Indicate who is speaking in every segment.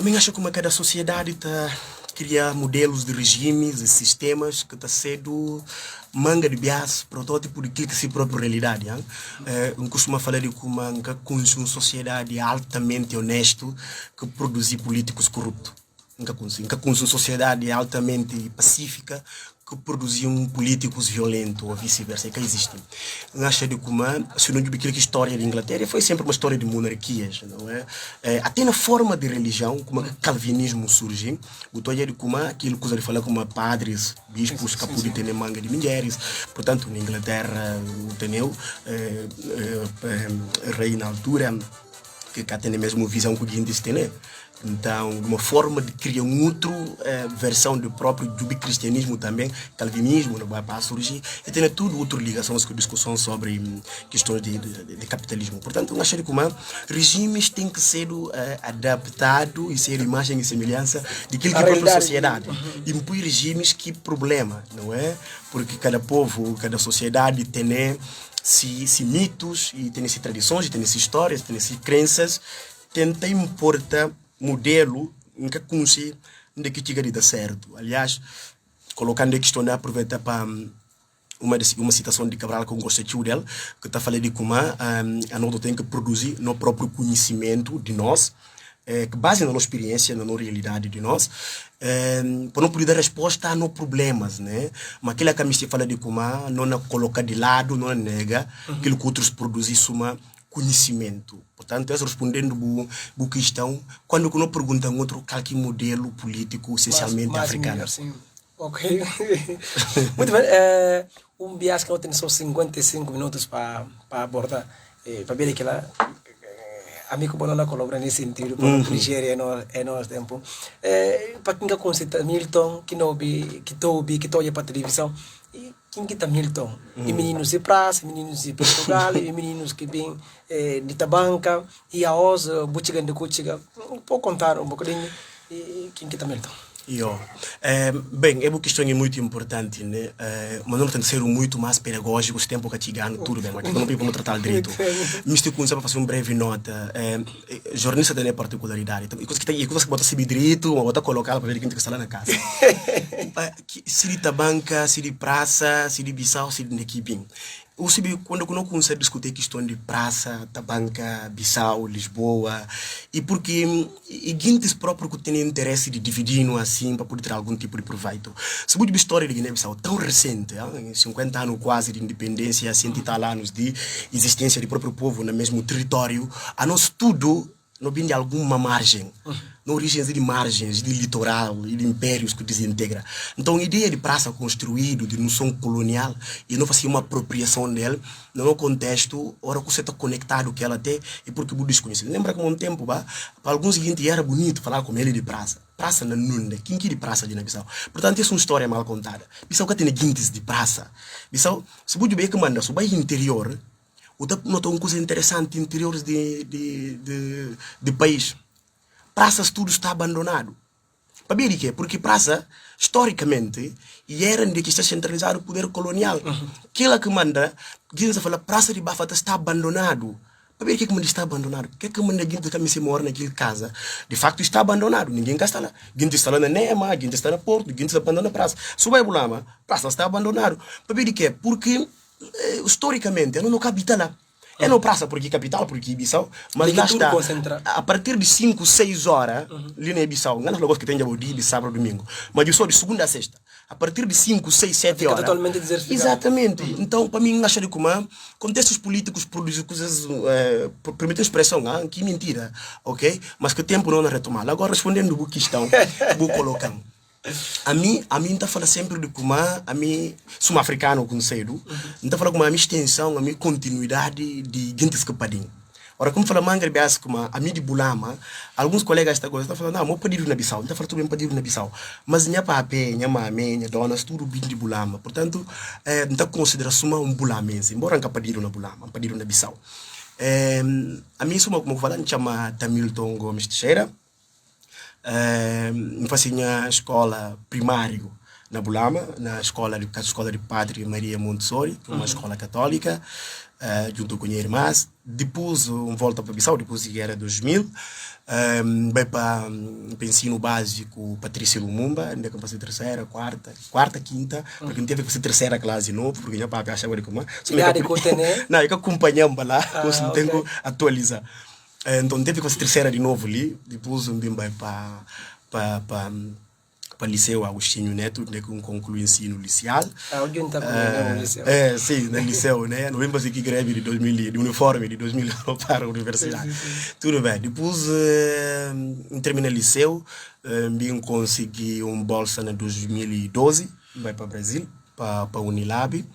Speaker 1: mim acho que cada sociedade está cria modelos de regimes e sistemas que está sendo manga de bias, protótipo de aquilo que se própria realidade. Eu costumo falar de como uma sociedade altamente honesto que produz políticos corruptos. Nunca uma sociedade altamente pacífica que produziam políticos violentos ou vice-versa, que existe. Acho de como se não digo que a história da Inglaterra foi sempre uma história de monarquias, não é? Até na forma de religião, como o calvinismo surge, o toalha de como aquilo que ele fala como padres, bispos, que podem ter manga de mulheres, portanto, na Inglaterra, entendeu? Rei na altura, que tem a mesma visão que o Guindes tem, então, uma forma de criar outra versão do próprio do cristianismo também, calvinismo, não vai para surgir, e tem tudo outra ligações com discussões sobre questões de capitalismo. Portanto, eu acho que regimes têm que ser adaptados e ser imagem e semelhança daquilo que a própria sociedade. Impõe regimes que problema, não é? Porque cada povo, cada sociedade tem se mitos, e tem se tradições, tem se histórias, tem se crenças, tenta importar modelo em que consi onde que chega de dar certo. Aliás, colocando a questão de aproveitar para uma citação de Cabral que eu gostei dele, que está falando de como a nós tem que produzir no próprio conhecimento de nós, que base na nossa experiência, na nossa realidade de nós, para não poder dar resposta a não problemas, né? Mas aquilo que a gente fala de como não coloca de lado, não nega aquilo que outros produzem uma conhecimento. Portanto, respondendo a questão, quando não perguntam outro qual que modelo político essencialmente africano.
Speaker 2: Sim. Ok. Muito bem. Bias que eu tenho só 55 minutos para abordar. Para ver que lá, amigo bom não colabora nesse sentido, para Nigéria é nosso tempo. Para quem considera Milton, que não vi, que estou olhando para a televisão, quem que está Milton? E meninos de praça, meninos de Portugal, e meninos que vêm de Tabanca, e a Osa, Butiga de Cuchiga. Vou contar um bocadinho quem que está Milton.
Speaker 1: Bem, é uma questão muito importante, né? Mas não tem que ser muito mais pedagógico, o tempo que chegando, tudo bem, mas não podemos tratar direito. Mister Kun, só para fazer uma breve nota, jornalista tem a particularidade, e coisa que você bota se direito, ou bota colocar para ver quem tem que estar lá na casa. Se de Tabanca, se de praça, se de Bissau, se de Nequibim. Quando eu não consigo discutir a questão de praça, Tabanca, Bissau, Lisboa, e porque Guintes próprio que tem interesse de dividir assim para poder ter algum tipo de proveito. Se você a história de Guiné-Bissau tão recente, 50 anos quase de independência, 100 e tal anos de existência do próprio povo no mesmo território, a nós tudo não vem de alguma margem. Na origens de margens, de litoral e de impérios que desintegra. Então, a ideia de praça construída, de noção colonial, e não fazia uma apropriação dele, no contexto, ora que você está conectado com ela até, e porque o desconhecido. Lembra que há um tempo, para alguns gente era bonito falar com ele de praça. Praça na Nunda, quem que de praça de Bissau? Portanto, essa é uma história mal contada. Bissau que tem guintes de praça. Bissau, se você ver que manda, se vai interior, o tempo notou uma coisa interessante, interiores de país. Praças tudo está abandonado. Para ver o quê? Porque praça, historicamente, era onde está centralizado o poder colonial. Aquela que manda, Guinness fala, praça de Bafata está abandonado. Para ver o que manda está abandonado. O que manda Guinness que se mora naquela casa? De facto está abandonado, ninguém está lá. Guinness está lá na Nema, Guinness está na Porto, Guinness abandona a praça. Se vai Bulama, praça está abandonado. Para ver o quê? Porque, historicamente, não habita lá. É não praça porque capital, porque Bissau, mas lá está, a partir de 5, 6 horas, ali na Bissau, não é um negócio que tem de sábado, domingo, mas eu sou de segunda a sexta, a partir de 5, 6, 7 horas.
Speaker 2: Totalmente desertificado.
Speaker 1: Exatamente. Então, para mim, acho que como contextos políticos produzem coisas, permitem expressão, que mentira, ok? Mas que o tempo não retomar. Agora, respondendo a questão, vou colocar. A mim está falando sempre de como a mim sou africano com cedo, está falando como a minha extensão, a minha continuidade de gente que padinho. Ora, como fala manga de como a mim de Bulama, alguns colegas estão falando, não, eu pedi na Bissau, está falando tudo bem pedi na Bissau, mas minha pape, minha mãe, minha dona, tudo bem de Bulama, portanto, não considera suma bulamense, embora não pediram na Bulama, pediram na Bissau. A mim suma como falando chama Tamilton Gomes Teixeira. Eu fazia escola primário na Bulama, na escola de Padre Maria Montessori, uma escola católica, junto com a irmãs. Depois, volta para Bissau, depois que era 2000. Vai para o ensino básico Patrícia Lumumba, ainda que eu passei terceira, quarta, quinta, porque não teve que fazer terceira classe de novo, porque já para achava que como não, eu que acompanhamos lá, não tenho atualizar. Então teve que fazer terceira de novo ali, depois vai para Liceu Agostinho Neto, onde eu concluí o ensino liceal.
Speaker 2: Onde está no liceu?
Speaker 1: Sim, no liceu, né? Não vem que greve de uniforme de 2000 para a universidade. Tudo bem. Depois, terminei o liceu, vim conseguir bolsa em 2012, vai para o Brasil, para a Unilab,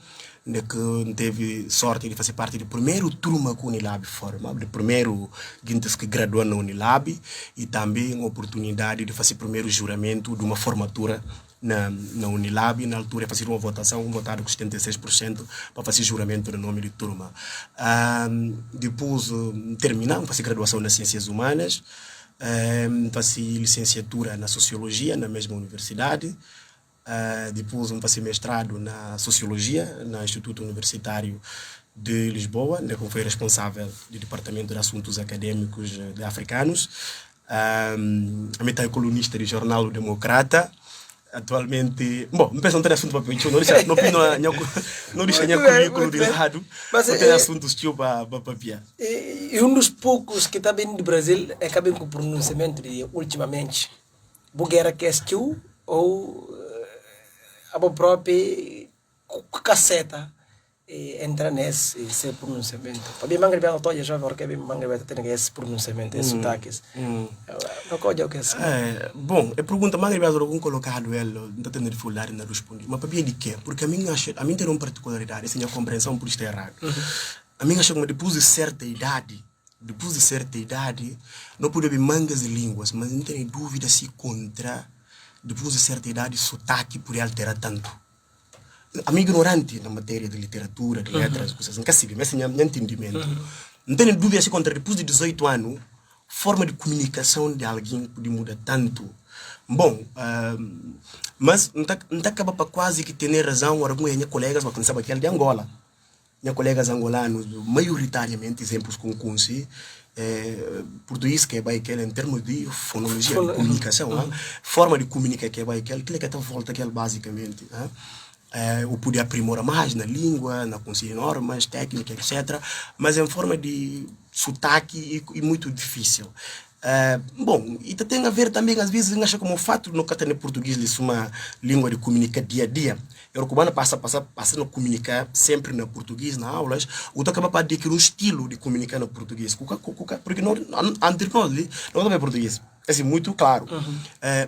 Speaker 1: onde que teve sorte de fazer parte do primeiro turma que a Unilab forma, do primeiro que graduou na Unilab, e também a oportunidade de fazer o primeiro juramento de uma formatura na Unilab. Na altura, fazer uma votação, votaram com 76% para fazer juramento no nome de turma. Depois, terminamos, fazer graduação nas Ciências Humanas, fazer licenciatura na Sociologia, na mesma universidade. Depois fazer mestrado na Sociologia, no Instituto Universitário de Lisboa, onde eu fui responsável do Departamento de Assuntos Acadêmicos de Africanos. A meta é colunista do jornal O Democrata. Atualmente, bom, não penso não ter assunto para pedir, não deixa meu currículo de lado, mas tem assuntos para papiar.
Speaker 2: E dos poucos que está bem do Brasil acabam com o pronunciamento de ultimamente. Buguera que ou a própria casseta entra nesse pronunciamento. Para mim, mangra bem autoria já porque bem mangra bem tem esse pronunciamento, esses sotaques. Não pode o que é.
Speaker 1: Bom, a pergunta mangra bem algum colocado ele, não tendo dificuldade na responder. Mas para mim de quê? Porque a mim tem uma particularidade, essa minha compreensão por isto é errado. A mim acho que depois de certa idade, não pode haver mangas de línguas, mas não tenho dúvida se depois de certa idade, sotaque poderia alterar tanto. A minha ignorante na matéria de literatura, de letras, coisas assim, mas é meu entendimento. Não tenho dúvida se depois de 18 anos, forma de comunicação de alguém pode mudar tanto. Bom, mas não acaba para quase que ter razão alguns minhas colegas, mas pensava que ele de Angola. Minhas colegas angolanos, maioritariamente, exemplos com Kunsi, português que é aquele em termos de fonologia, de comunicação, forma de comunicar que é aquele que está volta aquele basicamente. Eu podia aprimorar mais na língua, na consciência normas, técnica, etc. Mas em forma de sotaque e muito difícil. Bom, e tem a ver também, às vezes, acho como o fato de não ter português isso uma língua de comunicar dia a dia. Eu cubano passa a comunicar sempre na português, nas aulas, ou tu acaba para adquirir um estilo de comunicar no português. Porque não, entre nós, não é português. É assim, muito claro.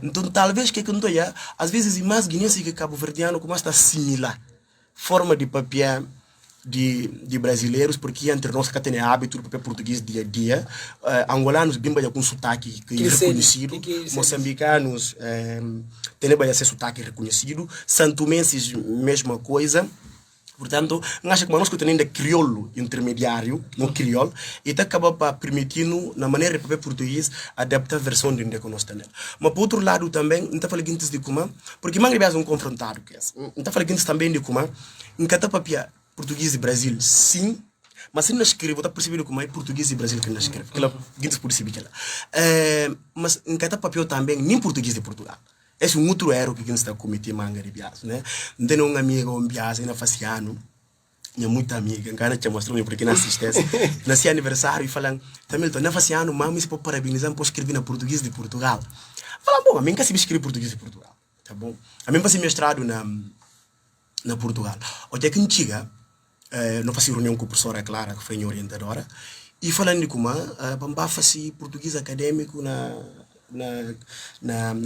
Speaker 1: Então, talvez que não é, às vezes, mais guinense que cabo-verdiano começa a assimilar forma de papel de brasileiros, porque entre nós que tem hábito de papel português dia a dia, angolanos bimba com sotaque reconhecido, moçambicanos têm esse sotaque reconhecido, santomenses mesma coisa. Portanto, acho que nós que temos ainda crioulo intermediário, no crioulo, e está acaba para permitindo, na maneira de papel português, adaptar a versão de onde que nós temos. Mas, por outro lado, também, não está falando de como, porque mais um confrontado que é. Não está falando também de como, em cada papel português de Brasil, sim, mas se não escreve, está percebendo como é português de Brasil que não escreve. Aquela gente pode saber que ela. Mas em cada papel também, nem português de Portugal. Esse é um outro erro que a gente está cometendo manga de bias, né? Não tem um amigo um bias ainda faciano. Minha muita amiga, cara te mostrou porque na assistência, nasci aniversário e falam, Tamilton, não faciano, mami se pode parabenizar, pode escrever na português de Portugal. Fala, bom, a mim nunca se escrever português de Portugal, tá bom? A mim passei mestrado na Portugal. Onde é que chega, não faço reunião com a professora Clara, que foi minha orientadora, e falando de como, vamos fazer português acadêmico na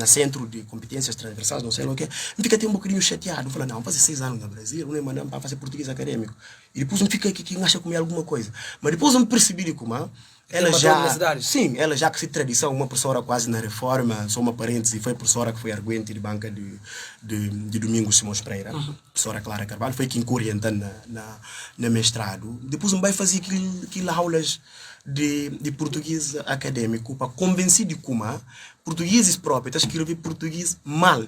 Speaker 1: Centro de Competências Transversais, não sei o que, fica até um bocadinho chateado, fala, não, vamos fazer 6 anos no Brasil, não é mandando para fazer português acadêmico. E depois me fica aqui que acha comer alguma coisa. Mas depois eu me percebi de como, ela já que se tradição, uma professora quase na reforma, só uma parêntese, foi a professora que foi arguente de banca de Domingos Simões Pereira, professora Clara Carvalho, foi quem orientando na mestrado. Depois me vai fazer aquelas aulas de português acadêmico para convencer de como portugueses próprios estão escrevendo português mal.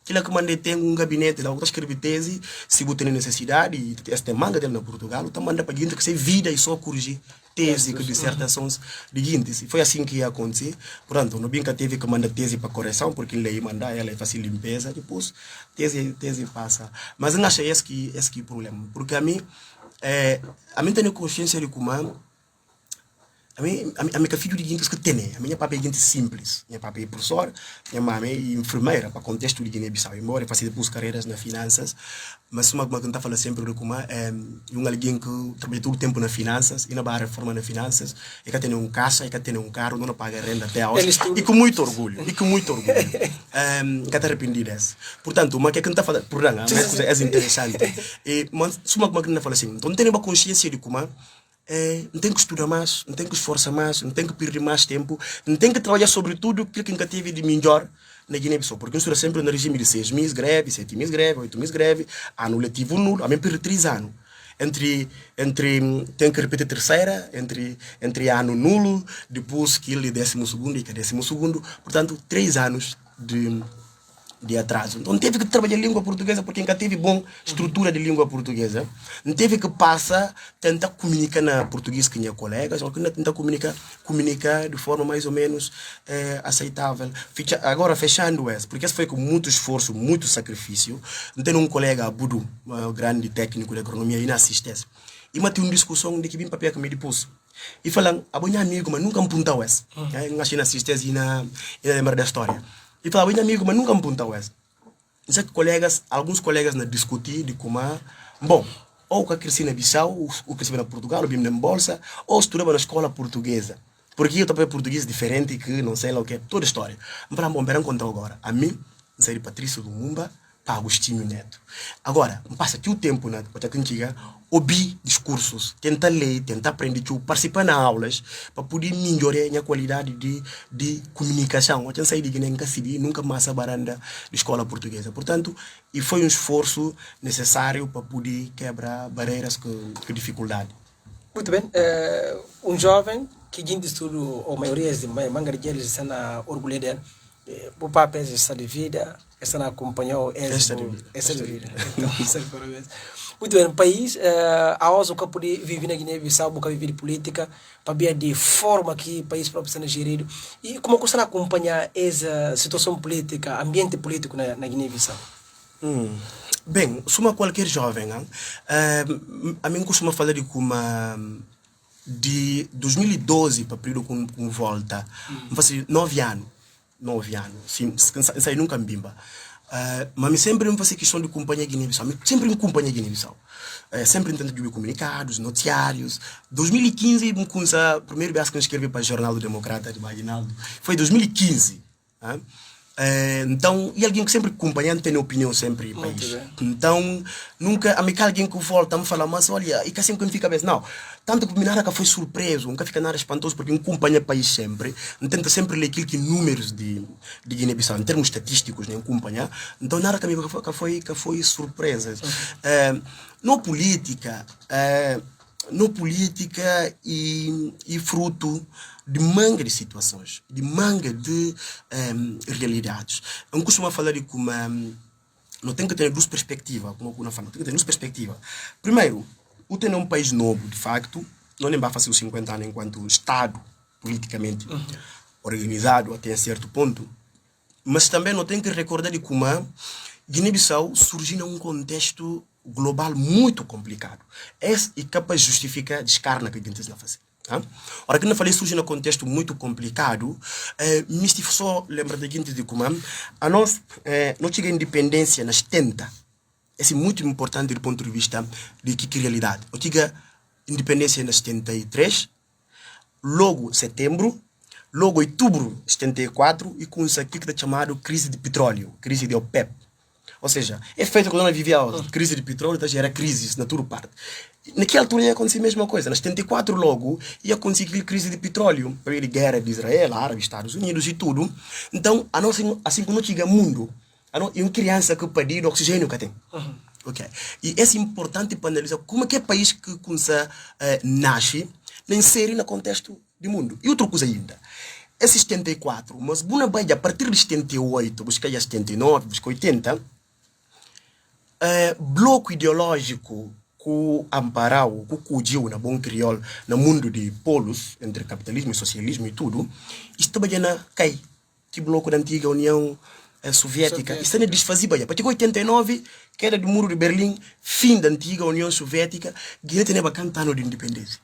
Speaker 1: aquilo que mandei tem um gabinete lá, que escreve tese, se você tem necessidade, e esta manga dele na Portugal, então manda para gente que se vida e só corrigir tese, que dissertações de guintes. E foi assim que ia acontecer. Portanto, no Binca teve que mandar tese para correção, porque ele ia mandar, ela fazia limpeza, depois tese passa. Mas eu não achei esse que problema, porque a mim tenho consciência de como a minha filha de guintes que tem, a minha papai é gente simples. Minha papai é professor, minha mãe é enfermeira, para contexto de Guiné-Bissau. Embora eu faça depois carreiras nas finanças, mas uma que eu falo sempre de como um alguém que trabalha todo o tempo nas finanças, e na barra reforma nas finanças, e que tem um caixa, e que tem um carro, não paga renda até hoje, e com muito orgulho, que está arrependido desse. Portanto, uma que eu não está falando, mas é interessante. E mas uma que eu falo assim, então não tem uma consciência de como não tem que estudar mais, não tem que esforçar mais, não tem que perder mais tempo, não tem que trabalhar sobre tudo aquilo que nunca teve de melhor na Guiné-Bissau, porque nós sempre no regime de 6 meses greve, 7 meses greve, 8 meses greve, ano letivo nulo, a mim perde 3 anos. Tem que repetir terceira, entre ano nulo, depois que ele 12º e que é 12º, portanto 3 anos de atraso. Então teve que trabalhar língua portuguesa porque nunca teve boa estrutura de língua portuguesa. Não teve que tentar comunicar na português com meus colegas, ou tentar comunicar de forma mais ou menos aceitável. Agora fechando esse, porque esse foi com muito esforço, muito sacrifício. Não tem um colega, Budu, um grande técnico de agronomia, e na assistência. E mas tem uma discussão de que vim papel que me depois. E falam, a minha amigo, mas nunca me apontou esse. Eu achei na assistência e lembro da história. E falava, meu amigo, mas nunca me apontou essa. Isso é que alguns colegas na discutir de como, bom, ou que cresci na Bissau, ou cresci na Portugal, ou vim na Bolsa, ou estudava na escola portuguesa. Porque eu também português diferente que não sei lá o que, toda a história. Mas bom, verão contar agora. A mim, sei de Patrício Lumumba, para Agostinho Neto. Agora, passa aqui o tempo na antiga, ouvir discursos, tentar ler, tentar aprender, participar nas aulas, para poder melhorar a minha qualidade de comunicação. Eu saí de Guiné, nunca mais a baranda de escola portuguesa. Portanto, e foi um esforço necessário para poder quebrar barreiras com dificuldade.
Speaker 2: Muito bem. Um jovem que de estudo, ou maioria de manga de eles estão na orgulho dele. O papel está de vida, esta não acompanhou esta de vida. Muito bem, no país, a OSO que pode viver na Guiné-Bissau, que viver de política, para ver de forma que o país próprio está gerido. E como você acompanhar essa situação política, ambiente político na Guiné-Bissau?
Speaker 1: Bem, suma qualquer jovem, a mim costuma falar de como de 2012 para período com volta, fazer 9 anos, sim, sai nunca me bimba. Mas sempre me fazer questão de acompanhar Guiné-Bissau, sempre me acompanha Guiné-Bissau. Sempre tento de comunicados, noticiários. 2015, me começou a primeira vez que eu escrevi para o Jornal do Democrata de Baginaldo. Foi 2015. Então, e alguém que sempre acompanhando tem opinião sempre em país. Então, nunca, a mim alguém que volta me fala, mas olha, e que assim que fica bem, não. Tanto que nada que foi surpreso, nunca fica nada espantoso, porque acompanha o país sempre. Tenta sempre ler aquilo que números de Guiné-Bissau, em termos estatísticos, nem acompanhar. Então, nada que foi surpresa. Não política e fruto de manga de situações, de manga de realidades. Eu costumo falar de como não tem que ter duas perspectivas, como eu falo, tem que ter duas perspectivas. Primeiro, o ter um país novo, de facto, não nem vai fazer os 50 anos enquanto Estado politicamente organizado até certo ponto, mas também não tem que recordar de como Guiné-Bissau surgiu num contexto global muito complicado. Esse é capaz de justificar a descarga que a gente está fazendo. Ora, que eu falei surge num contexto muito complicado, me só lembra da gente de como a nós não chega a independência nas 70. Esse é muito importante do ponto de vista de que realidade. Eu tive independência nas 73, logo setembro, logo outubro de 74, e com isso aqui que é chamado crise de petróleo, crise de OPEP. Ou seja, é feito quando nós vivíamos a crise de petróleo, então já era crise na toda parte. Naquela altura ia acontecer a mesma coisa. Nas 74 logo ia acontecer aquela crise de petróleo, para a guerra de Israel, Árabes, Estados Unidos e tudo. Então, a nossa, assim como chega ao mundo, é uma criança que perde o oxigênio que tem. Okay. E é importante para analisar como é que é país que nasce, nem ser no contexto do mundo. E outra coisa ainda, é 74, mas Buna Baia, a partir de 78, busca 79, busca 80, bloco ideológico que amparau, que cuidiu na bom crioulo, no mundo de polos, entre capitalismo e socialismo e tudo, estava já cai. Que bloco da antiga União Soviética. Isso não desfazia. A partir de 89, queda do muro de Berlim, fim da antiga União Soviética, Guiné tinha bastante ano de independência.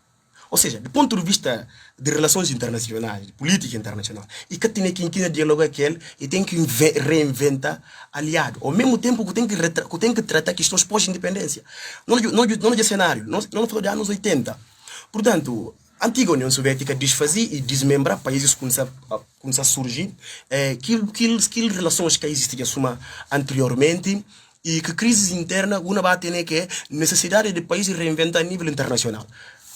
Speaker 1: Ou seja, do ponto de vista de relações internacionais, de política internacional, e que tem que dialogar com ele e tem que reinventar aliado. Ao mesmo tempo que tem que tratar questões pós-independência. Não é cenário, não falou de anos 80. Portanto, a antiga União Soviética desfazia e desmembrar países que começam a surgir, que relações que existiam anteriormente, e que crise interna, uma vai ter que é necessidade de países reinventar a nível internacional.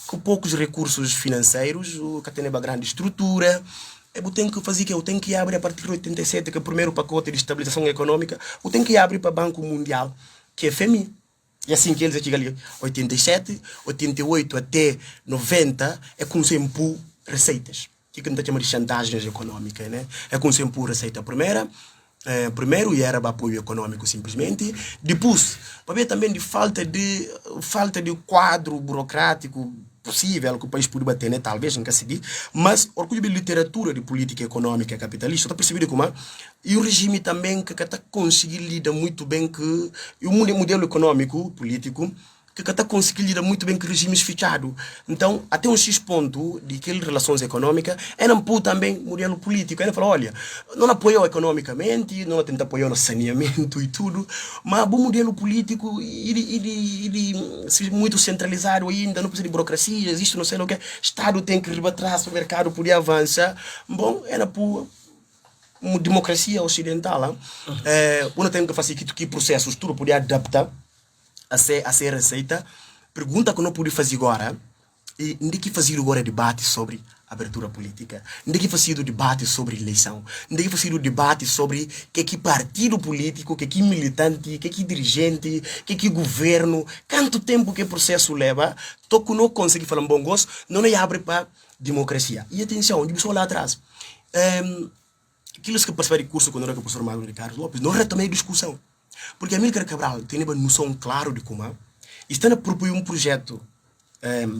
Speaker 1: Com poucos recursos financeiros, que tem uma grande estrutura, eu tenho que fazer que eu tenho que abrir a partir de 87, que é o primeiro pacote de estabilização econômica, eu tenho que abrir para o Banco Mundial, que é FMI. E assim que eles chegam ali, 87, 88 até 90, é com sempre receitas. Que não chama de chantagens econômicas, né? É com sempre receita primeiro e era apoio econômico simplesmente. Depois, para ver também de falta de quadro burocrático possível que o país pode bater, né? Talvez, nunca se diz, mas orgulho de literatura de política econômica capitalista, está percebido como e o regime também que está conseguindo lidar muito bem com o modelo econômico, político, que está conseguindo lidar muito bem com regimes fechados. Então, até um X ponto de aquelas relações econômicas, é não pôr também modelo político. Ele falou, olha, não apoiou economicamente, não tenta apoiar no saneamento e tudo, mas o modelo político, ele muito centralizado ainda, não precisa de burocracia, existe não sei o que, Estado tem que rebater, o mercado poder avançar. Bom, era por uma democracia ocidental. Uno tem que fazer que processos, tudo poder adaptar a ser receita. Pergunta que não pude fazer agora, e onde que fazer agora debate sobre abertura política, onde que fazer o debate sobre eleição, onde que fazer o debate sobre que partido político, que militante, que dirigente, que governo, quanto tempo que processo leva, toco não consegue falar um bom gosto, não é abre para democracia. E atenção, de lá atrás, aqueles que participaram de curso quando era o professor Magno de Carlos Lopes, não retomei a discussão. Porque Amílcar Cabral tem uma noção clara de como está a propor um projeto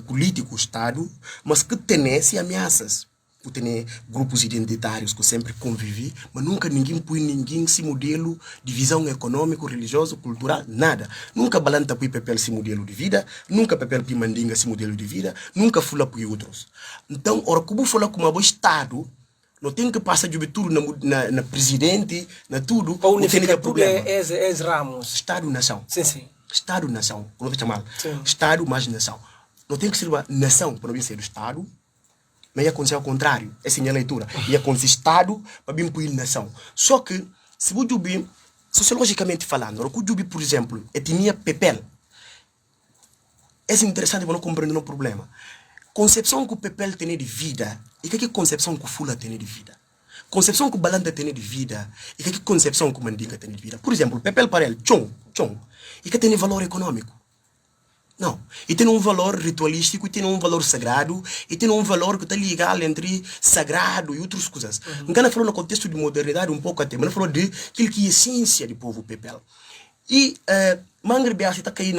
Speaker 1: político, Estado, mas que tem ameaças. Tem grupos identitários que sempre convivem, mas nunca ninguém põe esse modelo de visão econômico, religioso, cultural, nada. Nunca balanta põe papel esse modelo de vida, nunca papel põe mandinga esse modelo de vida, nunca fula põe outros. Então, ora, como fala como o Estado, não tem que passar de tudo na presidente, na tudo.
Speaker 2: Ou unifica tudo é ramos.
Speaker 1: Estado-nação.
Speaker 2: Sim.
Speaker 1: Estado-nação. Não te chamar. Estado mais nação. Não tem que ser uma nação para não ser o Estado, mas ia acontecer ao contrário. Essa é a minha leitura. Ia acontecer Estado para vir para nação. Só que, se você ouvir, sociologicamente falando, por exemplo, etnia Pepel, é interessante para não compreender o problema. Concepção que o Pepel tem de vida e que concepção que o Fula tem de vida. Concepção que o Balanda tem de vida e que concepção que o Mandinga tem de vida. Por exemplo, o Pepel para ele, chong, e que tem valor econômico. Não. E tem um valor ritualístico, e tem um valor sagrado, e tem um valor que está ligado entre sagrado e outras coisas. Engana falou no contexto de modernidade um pouco até, mas não falou de aquilo que é a essência do povo Pepel. E Mangre Biasi está caindo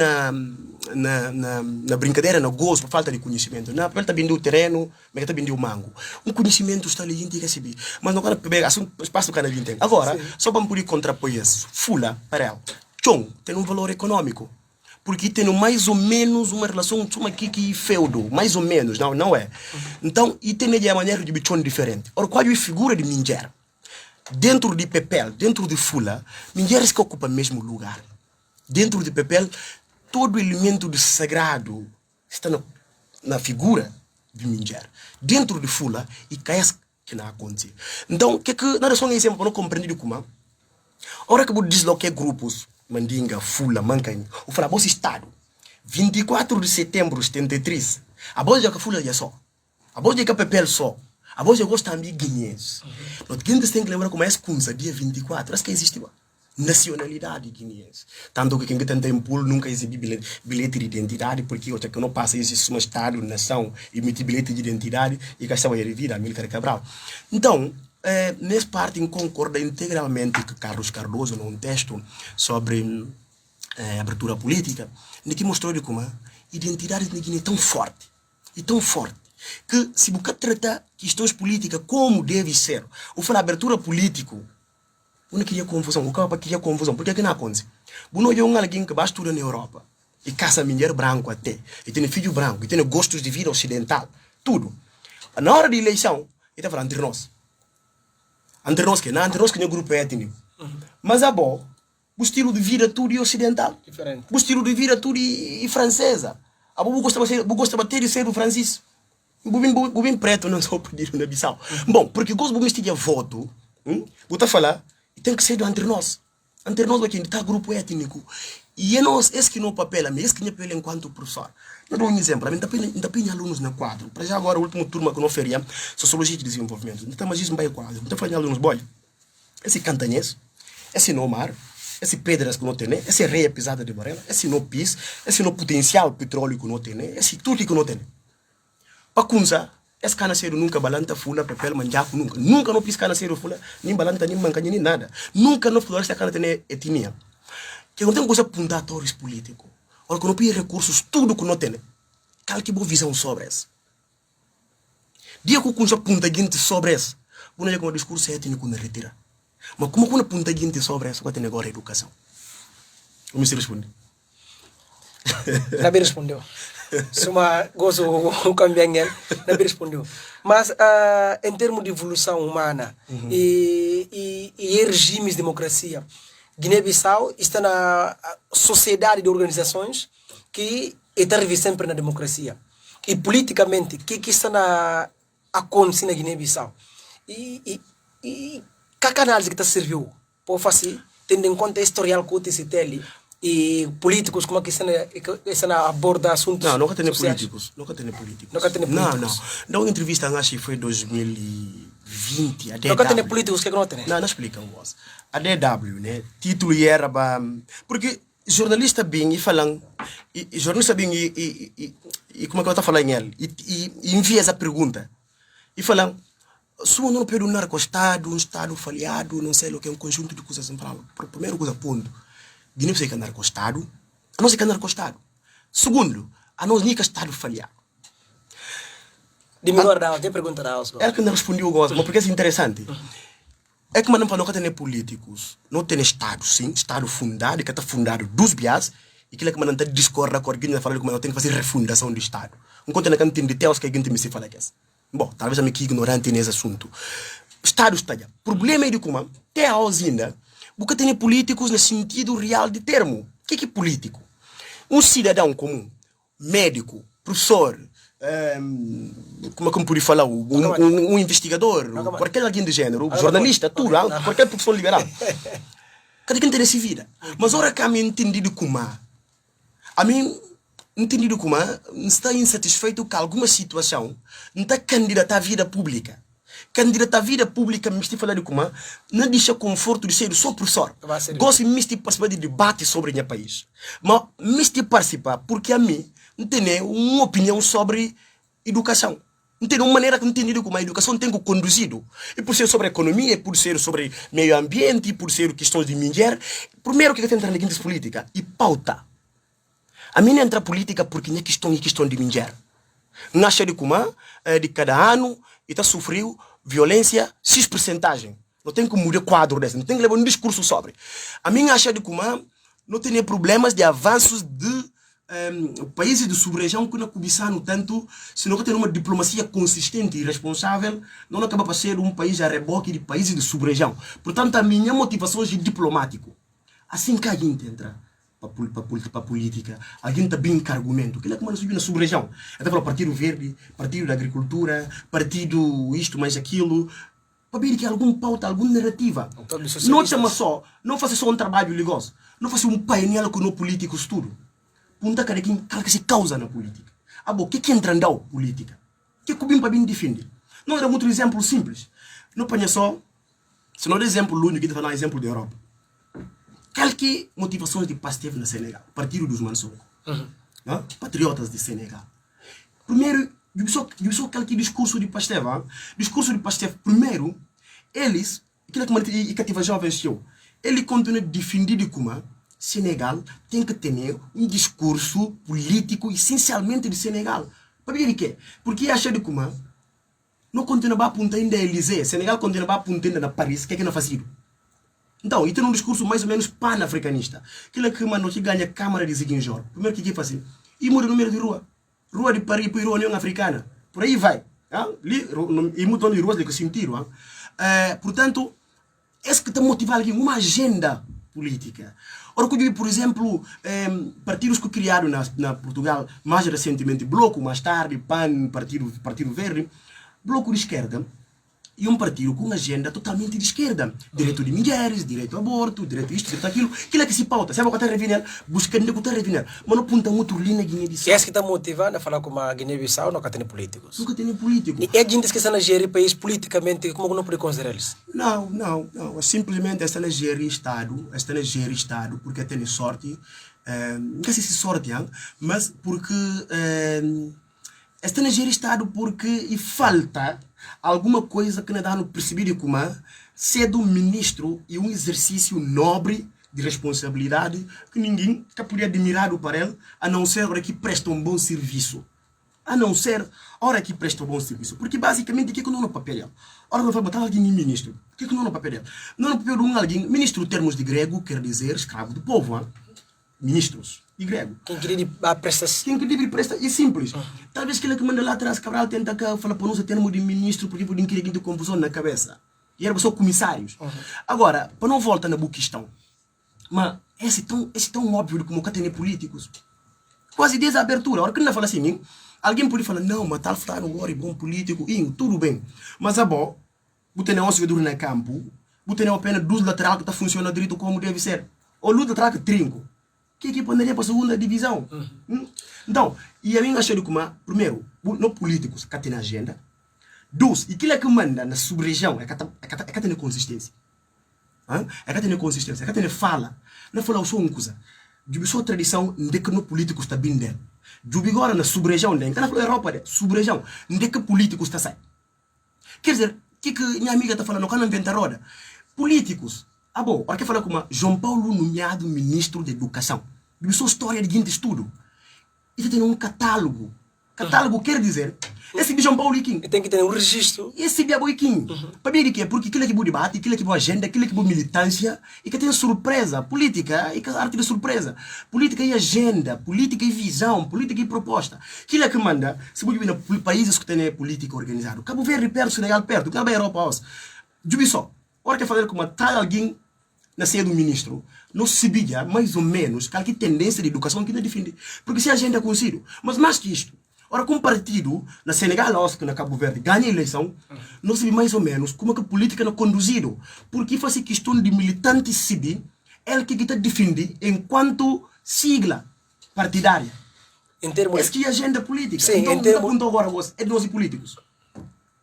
Speaker 1: na brincadeira, no gozo, por falta de conhecimento. Na Pepel está vindo o terreno, mas está vindo o mango. Um conhecimento está ali, a gente tem que receber. Mas não quero pegar espaço que a gente tem. Agora, só para poder contrapor isso, Fula, para ela, Chong, tem um valor econômico. Porque tem mais ou menos uma relação que feudo, mais ou menos, não é? Então, e tem a maneira de bichão diferente. Ora, qual é a figura de Minjer? Dentro de Pepel, dentro de Fula, Minjer que ocupa o mesmo lugar. Dentro de Pepel, todo elemento de sagrado está na figura de Minjer. Dentro de Fula, e cai que não acontece. Então, que nada só é sempre para não compreender como. A hora que eu desloquei grupos, Mandinga, Fula, Mancaim, o famoso Estado, 24 de setembro de 73, a bolsa de Fula é só, a bolsa de Pepel só, a bolsa de gosto também guineense. Nós tem que lembrar como é essa coisa, dia 24, acho que existe. nacionalidade guineense. Tanto que quem tenta impor nunca exibe bilhete de identidade, porque o que não passa existe um Estado, nação, emite bilhete de identidade e gastava a vida, Amílcar Cabral. Então, nessa parte, concorda integralmente com Carlos Cardoso, num texto sobre abertura política, que mostrou de como a identidade da Guiné é tão forte, e tão forte, que se você tratar questões políticas como deve ser, ou falar abertura política, não queria confusão, o cara queria confusão, porque é que não acontece? Não é alguém que vai estudar na Europa, e caça mulher branco até, e tem filho branco, e tem gostos de vida ocidental, tudo. Na hora de eleição, ele está falando entre nós. Entre nós que não é grupo étnico. Mas é bom, o estilo de vida tudo é ocidental.
Speaker 2: Diferente.
Speaker 1: O estilo de vida tudo é francesa. Eu gostava de ser o francês. Eu bem preto, não sou pedido na Bissau. Bom, porque gosto de ter voto, vou estar falar, tem que ser entre nós. Entre nós aqui, está grupo étnico. E é nós, esse que não papel, esse que não papel enquanto professor. Eu dou um exemplo, ainda tem alunos no quadro. Para já agora, a última turma que não feria, Sociologia de Desenvolvimento. Então, mas isso não vai quadro. Então, falando alunos, olha, esse Cantanhês, esse Nomar, esse Pedras que não tem, esse Reia Pisada de Morena, esse não PIS, esse não potencial petróleo que não tem, esse tudo que não tem. Para Kunza, esse canaceiro nunca balanta fula, papel manjaco, nunca. Nunca não pisca canaceiro fula, nem balanta, nem mancanha, nem nada. Nunca não floresta cana tem etnia. Que não tem coisa apontatórios políticos. Olha, quando não recursos, tudo que não tem. Qual que é a visão sobre isso? Dia que o Kunza aponta gente sobre isso, quando é que o discurso étnico não retira. Mas como quando aponta gente sobre isso, quando tem agora a educação? Como se responde?
Speaker 2: Nabi respondeu. Suma gozo o cambiangen, Nabi respondeu. Mas em termos de evolução humana e regimes de democracia, Guiné-Bissau está na sociedade de organizações que está sempre na democracia. E politicamente, o que está na acontecendo na Guiné-Bissau? E que análise que está serviu para fazer, tendo em conta o historial que você tem e políticos, como é que estão a abordar assuntos
Speaker 1: Não, nunca tem
Speaker 2: sociais?
Speaker 1: políticos. Nunca tem políticos.
Speaker 2: Nunca tem políticos.
Speaker 1: Não. Dá uma entrevista, acho que foi 2020, a DW.
Speaker 2: Nunca tem políticos, que não tem?
Speaker 1: Não explica o voz. A DW, né? Título era... Porque jornalista bem e falam... Jornalista bem e como é que eu estou falando em ele? E envia essa pergunta. E falam... Se não pede um narco-estado, um estado falhado, não sei o que, um conjunto de coisas em palavra. Primeiro coisa, ponto. Guiné não sei que é narco-estado. A não sei que é narco-estado. Segundo, a não sei que é estado falhado.
Speaker 2: De melhor da tem pergunta da Oscar.
Speaker 1: É que não respondeu o gosto, mas porque é interessante. É que não tem políticos, não tem estado, sim, estado fundado, que está fundado dos bias, e que não tem discorda com alguém, falando que não tem que fazer refundação do estado. Enquanto não tem details que alguém tem que falar que é. Bom, talvez eu me ignorante nesse assunto. Estado está já. O problema é de como, até a ainda, porque tem políticos no sentido real de termo. O que é político? Um cidadão comum, médico, professor, como é que eu poderia falar? Um investigador, qualquer alguém de gênero, jornalista, tudo, qualquer profissão liberal. Cada quem tem essa vida. Mas ora que a mim entendido como a mim entendido como está insatisfeito com alguma situação, não está candidato à vida pública. Candidato à vida pública, me estou falando de como não deixa conforto de ser só professor. Gosto de participar de debate sobre o meu país. Mas me estou participar porque a mim não tenho uma opinião sobre educação. Não tenho uma maneira que não entendido como a educação tem que conduzido. E por ser sobre economia, e por ser sobre meio ambiente, e por ser questões de mulher, primeiro que eu tenho que entrar na questão política e pauta. A minha entra política porque é questão de mulher. Nasce de como de cada ano está sofreu violência X%. Não tem que mudar quadro desse, não tem que levar um discurso sobre. A minha acha de como não tem problemas de avanços de países de sub-região que não cobiçam tanto, se não tem uma diplomacia consistente e responsável, não acaba para ser um país a reboque de países de sub-região. Portanto, a minha motivação é diplomático. Assim que a gente entra para a política, alguém está bem com argumento. Que é como nós subimos na sub-região. Até falar Partido Verde, Partido da Agricultura, Partido isto mais aquilo, para ver que há algum pauta, alguma narrativa. Não chama só, não faça só um trabalho ligoso, não faça um painel com os políticos tudo. Punta cada quem que se causa na política. Ah, bom, o que entra em política? O que é para bem defender? Não era muito exemplo simples. Não ponha só, se não é exemplo único, que falar exemplo da Europa. qualquer motivações de Pastef na Senegal, Partido dos Mansouko, patriotas de Senegal. Primeiro, eu só qualquer discurso de Pastef, discurso de Pastef, primeiro, eles, aquilo que cativa jovens, ele continua a defender como Senegal tem que ter um discurso político essencialmente de Senegal. Para ver o quê? Porque acha de como não continua a apontar ainda a Élysée, Senegal continua a apontar ainda na Paris, o que é que não faz isso? Então, e tem um discurso mais ou menos pan-africanista. Aquilo que mano que ganha a Câmara de Ziguinchor. Primeiro que faz assim? E muda o número de rua. Rua de Paris para a União Africana. Por aí vai. E muda de ruas de que sentiram. Portanto, esse que está motivado aqui uma agenda política. Ora, que por exemplo, partidos que criaram na Portugal mais recentemente, Bloco, mais tarde, PAN, Partido Verde, Bloco de esquerda, e um partido com agenda totalmente de esquerda. Direito de mulheres, direito ao aborto, direito a isto, direito àquilo. Aquilo é que se pauta. Sabe o que está a revinir? Buscando o que está a revinir. Mas não aponta muito linha Guiné-Bissau.
Speaker 2: E esse que está motivando a falar com a Guiné-Bissau nunca tem políticos.
Speaker 1: Nunca tem político.
Speaker 2: E é gente que está a gerir o país politicamente, como não pode considerar eles?
Speaker 1: Não. Simplesmente está a gerir Estado, porque tem sorte. Não sei se sorte, mas porque está a gerir Estado porque falta alguma coisa que não dá no percebido como ser do ministro e um exercício nobre de responsabilidade que ninguém poderia admirar para ele, a não ser a hora que presta um bom serviço. Porque basicamente o que é que não é no papel? Ora, não vai botar alguém em ministro. O que é que não é no papel dele? Não é no papel de alguém, ministro, em termos de grego, quer dizer escravo do povo. Ministros de grego.
Speaker 2: Quem queria a prestação.
Speaker 1: Quem queria prestar, é simples. Talvez aquele que manda lá atrás, Cabral tenta falar para nós o termo de ministro, porque pode criar de confusão na cabeça. E era só comissários. Agora, para não voltar na boa questão, mas esse tão óbvio como que tem políticos. Quase desde a abertura. A hora que não fala assim, alguém pode falar, não, mas tal fulano agora é bom político, tudo bem. Mas você não se vê na campo, você não apenas dos laterais que está funcionando direito como deve ser. Ou luz lateral que trinco. Que equipe andaria para a segunda divisão? Então, e a mim achei como, primeiro, não políticos que têm agenda. Dois, e aquilo é que manda na sub-região é que tem consistência. É que tem consistência, é que tem fala. Não fala só uma coisa. De sua tradição, de que no políticos está bem dentro. De agora na sub-região, então na Europa, sub-região, de que políticos está sai. Quer dizer, o que minha amiga está falando, não inventa roda. Políticos. Bom, olha que fala como João Paulo nomeado ministro da Educação. De sua história de gente estudo. Ele tem um catálogo. Catálogo quer dizer, esse de João Paulo Iquim.
Speaker 2: E tem que ter um registro.
Speaker 1: Esse de Iquim. Para ver o que é? Porque aquilo é que é debate, aquilo é que é agenda, aquilo é que é militância, e que tem surpresa. Política e que é arte de surpresa. Política e agenda, política e visão, política e proposta. Aquilo é que manda, se você vir em países que têm política organizada. Cabo Verde perto, Senegal perto, que é a Europa. Jubi só. Olha que falar como tal alguém na ceia do ministro, não se sabia mais ou menos qualquer tendência de educação que não defende. Porque se a agenda é conhecido. Mas mais que isto, ora, com um partido na Senegal, ou na Cabo Verde, ganha a eleição, não se sabe mais ou menos como que a política não é conduzido. Porque faz questão de militante saber, ele que está defende enquanto sigla partidária.
Speaker 2: Em termos...
Speaker 1: Essa que é a agenda política.
Speaker 2: Sim,
Speaker 1: então,
Speaker 2: em termos...
Speaker 1: agora é de nós políticos.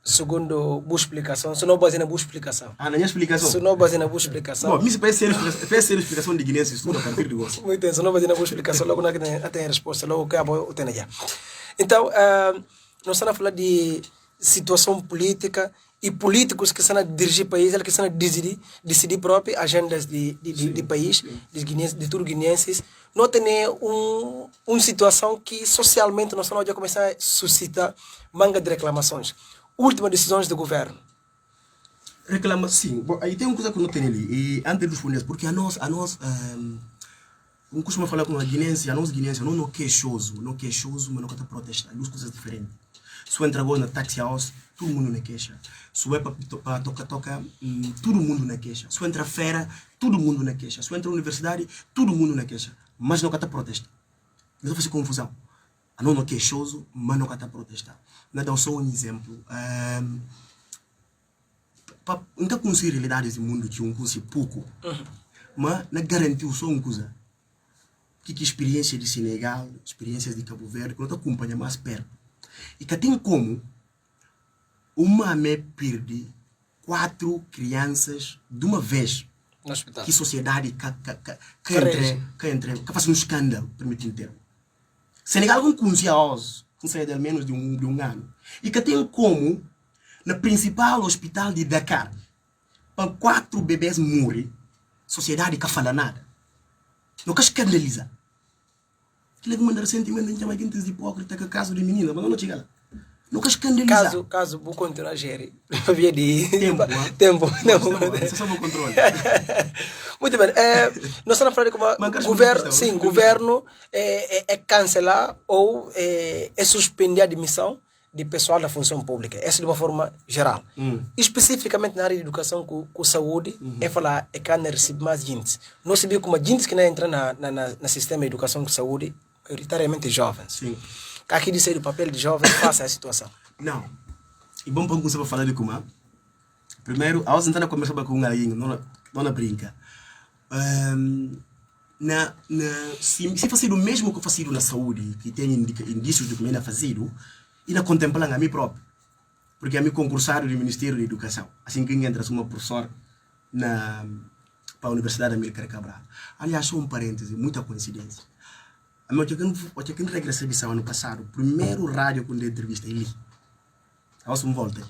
Speaker 2: Segundo boa explicação, se não baseia na boa explicação.
Speaker 1: Na minha explicação.
Speaker 2: Se não baseia na boa explicação.
Speaker 1: Bom, isso parece ser a explicação de Guinness, isso a partir de você.
Speaker 2: Muito bem, se não baseia na boa explicação, logo não tem a resposta, logo que eu tenho já. Então, nós estamos a falar de situação política e políticos que estão a dirigir o país, eles que estão a decidir próprias agendas de país, de tudo guineenses. Não tem uma situação que socialmente nós estamos a começar a suscitar manga de reclamações. Últimas decisões do governo.
Speaker 1: Reclama, sim. Bom, aí tem uma coisa que eu não tenho ali. E antes de responder, porque a nós costumo falar com a guinense, não queixoso, mas não está protestar. Duas coisas diferentes. Se eu entrar agora na taxi house, todo mundo na queixa. Se eu é para tocar, todo mundo na queixa. Se eu entrar feira, todo mundo na queixa. Se eu entrar na universidade, todo mundo na queixa. Mas não está protestar. Não fazer confusão. Não é queixoso, mas não está protestar. Não dá só um exemplo. Não consigo realidades do mundo que eu consigo pouco, mas não garantiu só uma coisa. Que experiência de Senegal, experiências de Cabo Verde, que não te acompanha mais perto. E que tem como uma mãe perde 4 crianças de uma vez.
Speaker 2: No hospital.
Speaker 1: Que sociedade que entre, que faz um escândalo, permitindo o termo. Senegal com consciência, com saída de menos de um ano. E que tem como, no principal hospital de Dakar, para 4 bebês morrem, sociedade que fala nada. Não que escandaliza. Aquilo é que manda sentimento, a gente chama de hipócrita, que é caso de menina, mas não chega lá. Nunca escandaliza.
Speaker 2: Caso vou continuar a gerir. Havia de
Speaker 1: Tempo.
Speaker 2: Tempo.
Speaker 1: Isso é só o controle.
Speaker 2: Muito bem. Nós estamos falando como governo é cancelar ou é suspender a admissão de pessoal da função pública. Essa de uma forma geral. Especificamente na área de educação com saúde, é falar é que não recebe mais gente. Nós sabemos como gente que não entra no sistema de educação com saúde, prioritariamente jovens. Sim. Aqui disse do papel de jovem faça a situação.
Speaker 1: Não. E bom para começar a falar de como. Primeiro, ao sentar na conversa com um alguém, não brinca. Se fazer o mesmo que eu faço na saúde, que tem indícios de que eu faço, e não contemplam a mim próprio. Porque a mim concursado do Ministério da Educação. Assim que entra uma professora para a Universidade da Amílcar Cabral. Aliás, só um parêntese, muita coincidência. Eu tinha que regressar a ano passado, o primeiro rádio com entrevista ali. Eu sou volta.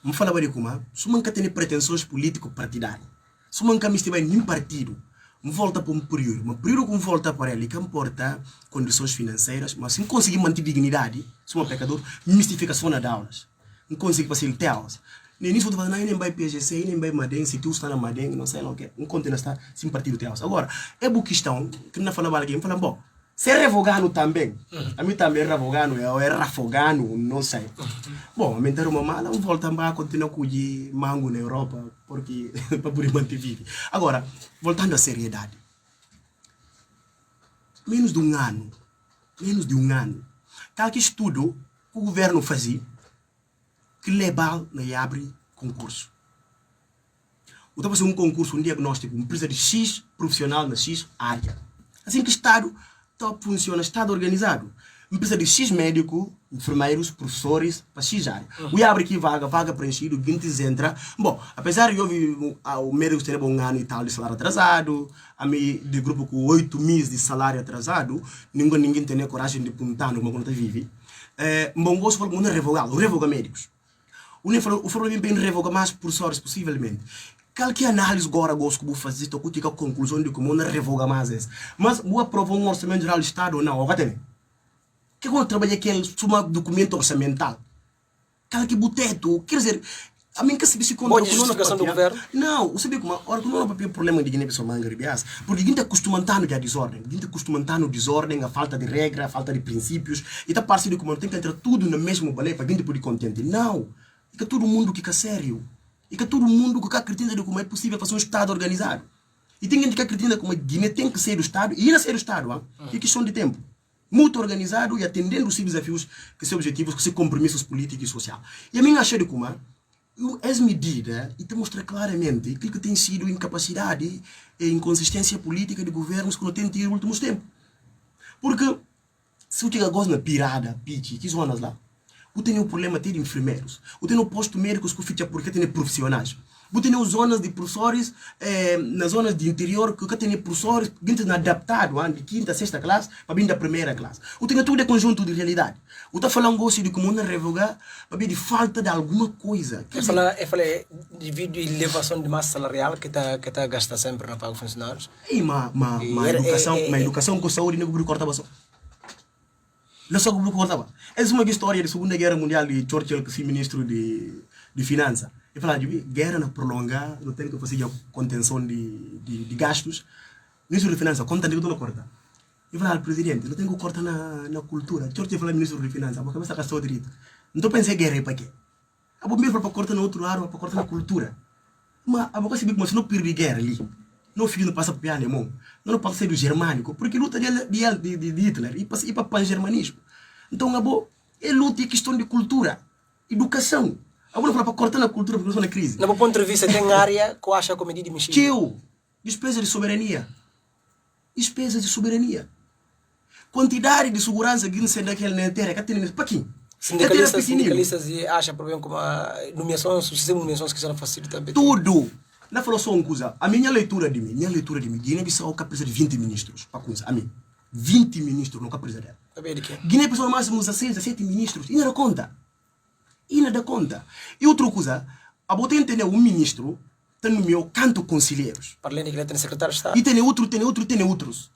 Speaker 1: Eu falava de como, se eu nunca tenho pretensões político-partidárias, se eu nunca me estiver em nenhum partido, eu volto para um período que eu volto para ele, que importa condições financeiras, mas se eu conseguir manter dignidade, sou um pecador, mistificação nas aulas. Não consigo facilitar aulas. No início eu falava, nem vai PGC, nem vai Madem, se tu está na Madem, não sei lá o que, não continua a estar sem partido de aulas. Agora, é boa questão, que não falava aqui, eu falava, bom, se é revogano também, a mim também é revogano, eu é rafogano, não sei. Bom, aumentar uma mala, eu volto a continuar com o mango na Europa, porque para poder manter vivo. Agora, voltando à seriedade. Menos de um ano, tal que estudo que o governo fazia, que legal não abre concurso. Eu estava fazendo um concurso, um diagnóstico, uma empresa de X profissional na X área. Assim que o Estado funciona, Estado organizado. Empresa de X médico, enfermeiros, professores, para X área. O abre aqui vaga preenchido, 20 entra. Bom, apesar de eu o médico ter um ano e tal de salário atrasado, a mim de grupo com 8 meses de salário atrasado, ninguém tem coragem de apontar numa conta vive. Bom, gosto de falar que revoga médicos. O problema é bem revoga mais professores, possivelmente. Qualquer análise agora gosto que vou fazer, estou com a conclusão de como não revoga mais isso. Mas vou aprovar um orçamento geral do Estado ou não? Ou vai que quando trabalha aquele documento orçamental? Qualquer boteto, quer dizer, a mim que se viu
Speaker 2: boa justificação do governo?
Speaker 1: Não, você vê como, ora, não é o problema de Guiné-Bissau, porque a gente está acostumando a desordem, a gente está acostumando a desordem, a falta de regra, a falta de princípios, e está parecendo como tem que entrar tudo no mesmo balé para a gente poder contente. Não, é que todo mundo que é sério. E que todo mundo que acredita de como é possível fazer um Estado organizado. E tem gente que acredita como a Guiné tem que ser o Estado, e ir a ser o Estado, é questão de tempo. Muito organizado e atendendo os desafios, que são objetivos, que são compromissos políticos e sociais. E a minha achei de como as medidas, e te mostra claramente aquilo que tem sido incapacidade e inconsistência política de governos que não tem tido nos últimos tempos. Porque, se eu chego agora na pirada, pique, que zonas lá, eu tenho um problema de enfermeiros. Eu tenho posto médicos que ficam porque tem profissionais. Eu tenho zonas de professores, nas zonas de interior, que tem professores que estão adaptados de quinta a sexta classe para vir da primeira classe. Eu tenho tudo de conjunto de realidade. Eu estou falando de como não revogar, para ver de falta de alguma coisa.
Speaker 2: Eu falei devido à elevação de massa salarial que está a gastar sempre na paga funcionários.
Speaker 1: E a educação com saúde não corta bastante. Não só que cortava. Essa é uma história da Segunda Guerra Mundial de Churchill, que foi ministro de Finanças. Ele falava de guerra não prolongar, não tem que fazer a contenção de gastos. O ministro de Finanças, conta de não corta. Ele falava ao presidente, não tem que cortar na cultura. Churchill falava ministro de Finanças, a cabeça gastou direito. Não estou pensando em guerra para quê? A bombeira para cortar no outro lado, para cortar na cultura. Mas a boca se vê como se não perde guerra ali. Não filho não passa para o alemão, não passa ser do germânico, porque luta de Hitler e para pan-germanismo. Então, é luta e questão de cultura, educação. Agora falar para cortar na cultura porque nós estamos na crise.
Speaker 2: No meu ponto de vista, tem área que eu acho que a medida de mexer.
Speaker 1: Despesa de soberania. Despesa de soberania. Quantidade de segurança que não sei daquela na terra, que tem para quem?
Speaker 2: Sindicalistas acham problema como a nomeações, o sistema de nomeações que serão facilitadas também.
Speaker 1: Tudo. Não falou só uma coisa. A minha leitura de mim, Guiné-Bissau precisa de 20 ministros. Para coisa, a mim. 20 ministros não precisa dela. Guiné-Bissau no máximo 16, 17 ministros. E não dá conta. E outra coisa, a botar entender um ministro tem no meu canto conselheiros.
Speaker 2: Para além de que ele tem secretário de Estado.
Speaker 1: E tem outros.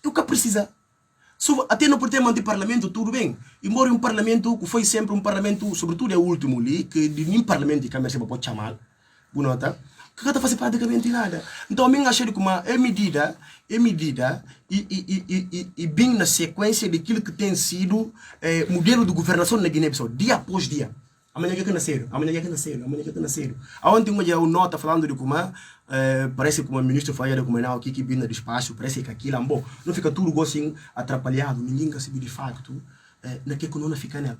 Speaker 1: E o que precisa? Até no tema de parlamento, tudo bem. Embora um parlamento que foi sempre um parlamento, sobretudo é o último ali, que de nenhum parlamento que a Câmara pode chamar, que está fazendo praticamente nada. Então, a mim achei que é medida e bem na sequência daquilo que tem sido modelo de governação na Guiné-Bissau, dia após dia. Amanhã que nascer. Ontem uma nota falando de como parece que o ministro falou de como não, que vem no despacho, parece que aquilo bom, não fica tudo assim atrapalhado, ninguém quer saber de facto na que não fica nela.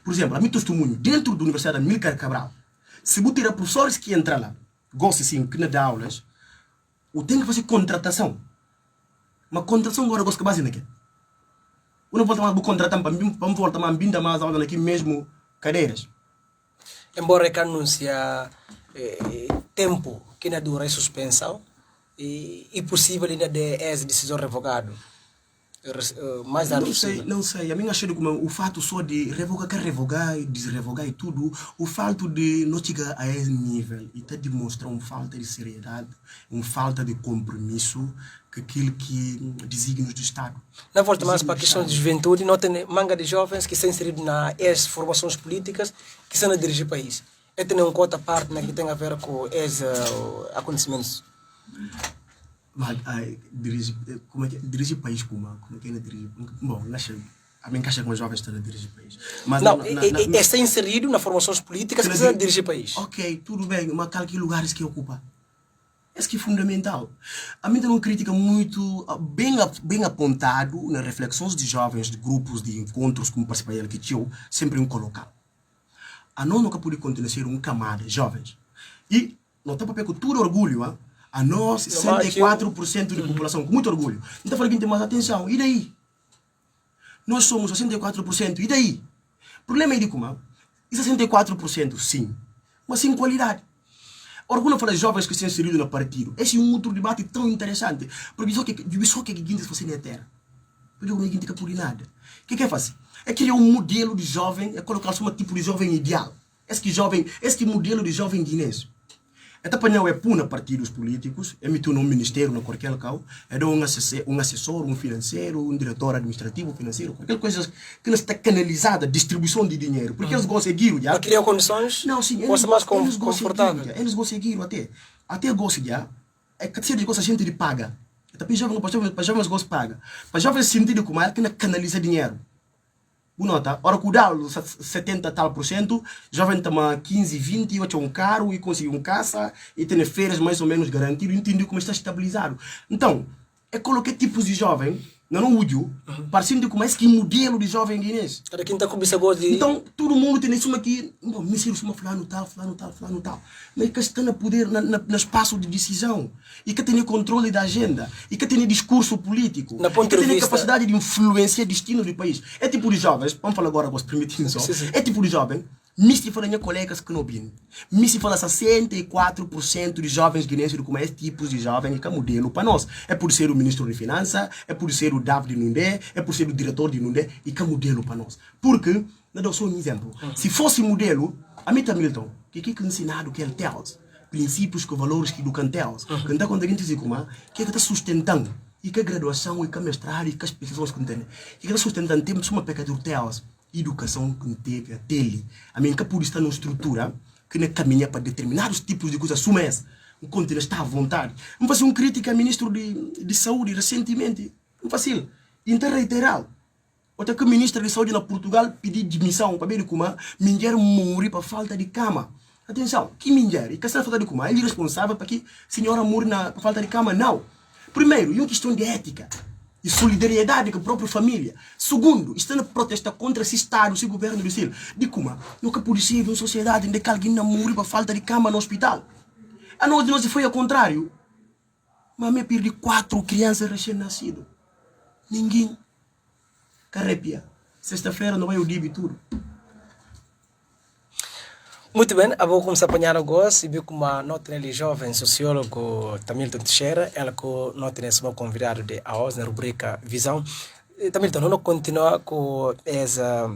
Speaker 1: Por exemplo, a mim testemunho dentro da Universidade de Amílcar Cabral, se você tirar professores que entram lá, gostam assim, que não dá aulas, ou tem que fazer contratação. Uma contratação agora gosta de base naquilo. Não volta mais a contratar para voltar mais binda mais aula aqui mesmo cadeiras.
Speaker 2: Embora que anuncia tempo que não dura a suspensão e possível ainda de essa decisão revogada. Mais
Speaker 1: não sei. A minha achei como o fato só de revogar e desrevogar e tudo, o fato de não chegar a esse nível e até demonstrar uma falta de seriedade, uma falta de compromisso com aquilo que desígnios do Estado.
Speaker 2: Na volta mais para a questão de juventude, não tem manga de jovens que são inseridos nas formações políticas que são a dirigir o país. É ter uma cota parte que tem a ver com esses acontecimentos.
Speaker 1: Mas dirigir o país como é que ele dirige? Bom, a minha caixa com os jovens estão a dirigir o país. Mas
Speaker 2: não, é ser inserido nas formações políticas que precisa dirigir o país.
Speaker 1: Ok, tudo bem, mas que lugares que ocupa? Esse que é fundamental. A mim tem uma crítica muito bem apontado nas reflexões de jovens, de grupos, de encontros como participei ele que tinha sempre um colocado. A nós nunca pode continuar a ser um camada jovens. E não tem papel com todo orgulho, a nós 64% da população, com muito orgulho. Então falei que tem mais atenção. E daí? Nós somos 64%. E daí? O problema é de como? E 64% sim, mas sem qualidade. Ora, quando eu falo de jovens que se inseriram no partido, esse é um outro debate tão interessante. Porque só que a gente fazer na terra. Porque a gente não por nada. O que é fazer? É criar um modelo de jovem, é colocar um tipo de jovem ideal. Esse modelo de jovem guinense. Então, apanhar é puna partidos políticos, emitir um ministério na qualquer local, é dar um assessor, um financeiro, um diretor administrativo, financeiro, qualquer coisa que não está canalizada, distribuição de dinheiro, porque eles conseguiram já.
Speaker 2: Para criar condições?
Speaker 1: Não, sim,
Speaker 2: eles mais confortável.
Speaker 1: Eles conseguiram até gostam já. É que de coisa a gente lhe paga. Então, para jovens gostam paga. Para jovens sentir como é que não canaliza dinheiro. Nota, ora cuidado, 70 tal por cento, jovem toma 15, 20, eu tenho um carro e consigo um casa e tem férias mais ou menos garantido, entendi como está estabilizado. Então, é colocar tipos de jovem, não útil, parecendo como esse modelo de jovem guinense.
Speaker 2: Cada quem está com isso agora de...
Speaker 1: Então, todo mundo tem isso aqui, me sirvo uma fulano tal. Mas que está no poder, no espaço de decisão, e que tem controle da agenda, e que tem discurso político, e que tem capacidade de influenciar o destino do país. É tipo de jovens, vamos falar agora, vos permitindo só, é tipo de jovem, me se fala minha colegas que não vêm, me se fala 64% de jovens guinenses como esse tipo de jovem que é modelo para nós. É por ser o ministro de Finanças, é por ser o David Nundé, é por ser o diretor de Nundé, e que é modelo para nós. Porque, não dou só um exemplo, se fosse modelo, a Mita Milton, que é ensinado que ele tem, princípios e valores que do cantelos, que está quando a gente diz como que está sustentando, e que a graduação, e que a mestrado, e que as pesquisas que tem, e que está sustentando, temos uma pecadura teus. Educação que teve a tele. A minha que por estar numa estrutura que não caminha para determinados tipos de coisas sumés. O continente está à vontade. Não faço uma crítica ao ministro de Saúde recentemente. Não fácil. Então reiterar. Até que o ministro de Saúde na Portugal pediu demissão para ver como mulher morre para falta de cama. Atenção, que mulher? E que essa falta de cama? Ele é responsável para que a senhora morre por falta de cama? Não. Primeiro, é uma questão de ética e solidariedade com a própria família. Segundo, está a protestar contra esse Estado, esse governo do Brasil. De como? Nunca pode ser uma sociedade onde alguém não morre por falta de cama no hospital. A nós foi ao contrário. Mas me perdi 4 crianças recém-nascidas. Ninguém. Carrepia. Sexta-feira não vai o DIB tudo.
Speaker 2: Muito bem, eu vou começar a apanhar o gosto e vi com uma nota ali jovem sociólogo Tamilton Teixeira, ela com nota nesse meu convidado de hoje na rubrica Visão. Tamilton, não continua com essa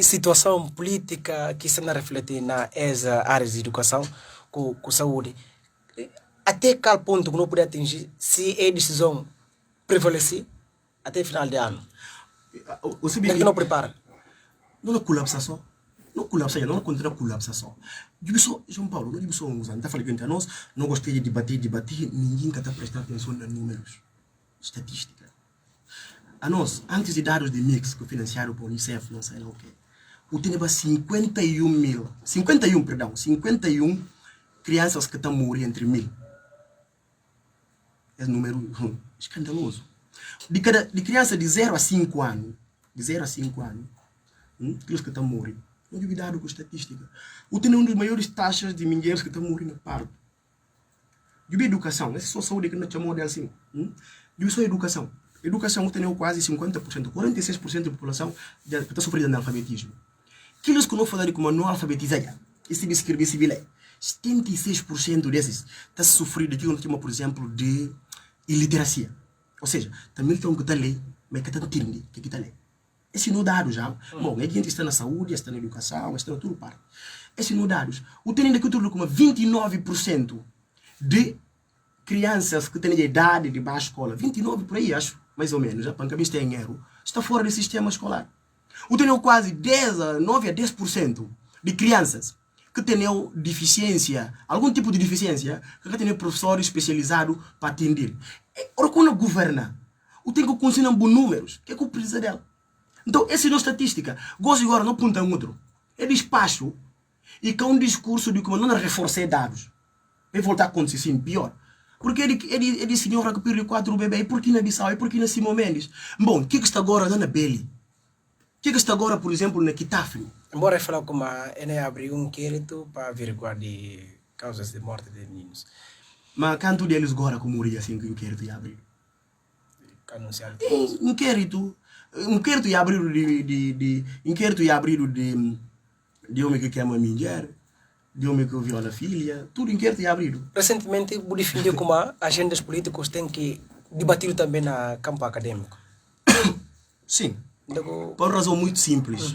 Speaker 2: situação política que está a refletir na essa área de educação com saúde. Até qual ponto que não pode atingir se é decisão prevalecer até final de ano?
Speaker 1: Você
Speaker 2: que não prepara?
Speaker 1: Não é colapsação. Não colapsa, não continua colapsação. João Paulo, não digo só uns anos. Está falando que nós não gostei de debater, ninguém está prestando atenção nos números, estatística. A nós, antes de dados de mix que financiaram por Unicef, não sei lá o quê, o tinha 51 crianças que estão morrendo entre 1000. É um número escandaloso. De criança de 0 a 5 anos, aqueles que estão morrendo, não digo dado com estatística. O tem uma das maiores taxas de mulheres que estão morrendo no parto. De educação, essa é só saúde que não chamou de assim. De só educação. Educação tem quase 50%, 46% da população que está sofrendo de analfabetismo. Aqueles que não falaram como não alfabetizaram, esse de escrever civil, 76% desses está sofrendo aquilo que chama, por exemplo, de iliteracia. Ou seja, também tem que está lei, mas que está entendendo que está lei. Esse não dados já. Bom, a gente está na saúde, está na educação, está na tudo parte. Esse não dados. O tem aqui tudo como 29% de crianças que têm idade de baixa escola, 29 por aí, acho, mais ou menos, já para que tem dinheiro, está fora do sistema escolar. O tem quase 9 a 10% de crianças que têm deficiência, algum tipo de deficiência, que têm professor especializado para atender. Ora, quando governa, o tem que conseguir bons números, que é que precisa dela. Então, essa não é estatística. Gosto agora não aponta outro. É despacho e que é um discurso de como não reforçar dados. Vai voltar a acontecer sim, pior. Porque ele senhora que perdeu 4 bebês, e por que na Bissau, e por que na Simão Mendes? Bom, o que está agora na Beli? O que está agora, por exemplo, na Kitafre?
Speaker 2: Embora eu falar como a ENE abriu um inquérito para averiguar de causas de morte de meninos.
Speaker 1: Mas quanto deles agora como morria assim que o inquérito ia abrir?
Speaker 2: Anunciado.
Speaker 1: Inquérito ia abrir de homem que queima a mulher, de homem que viola a filha, tudo inquérito ia abrir.
Speaker 2: Recentemente, o defendeu como agendas políticos têm que debater também na campo acadêmico.
Speaker 1: Sim. Por uma razão muito simples.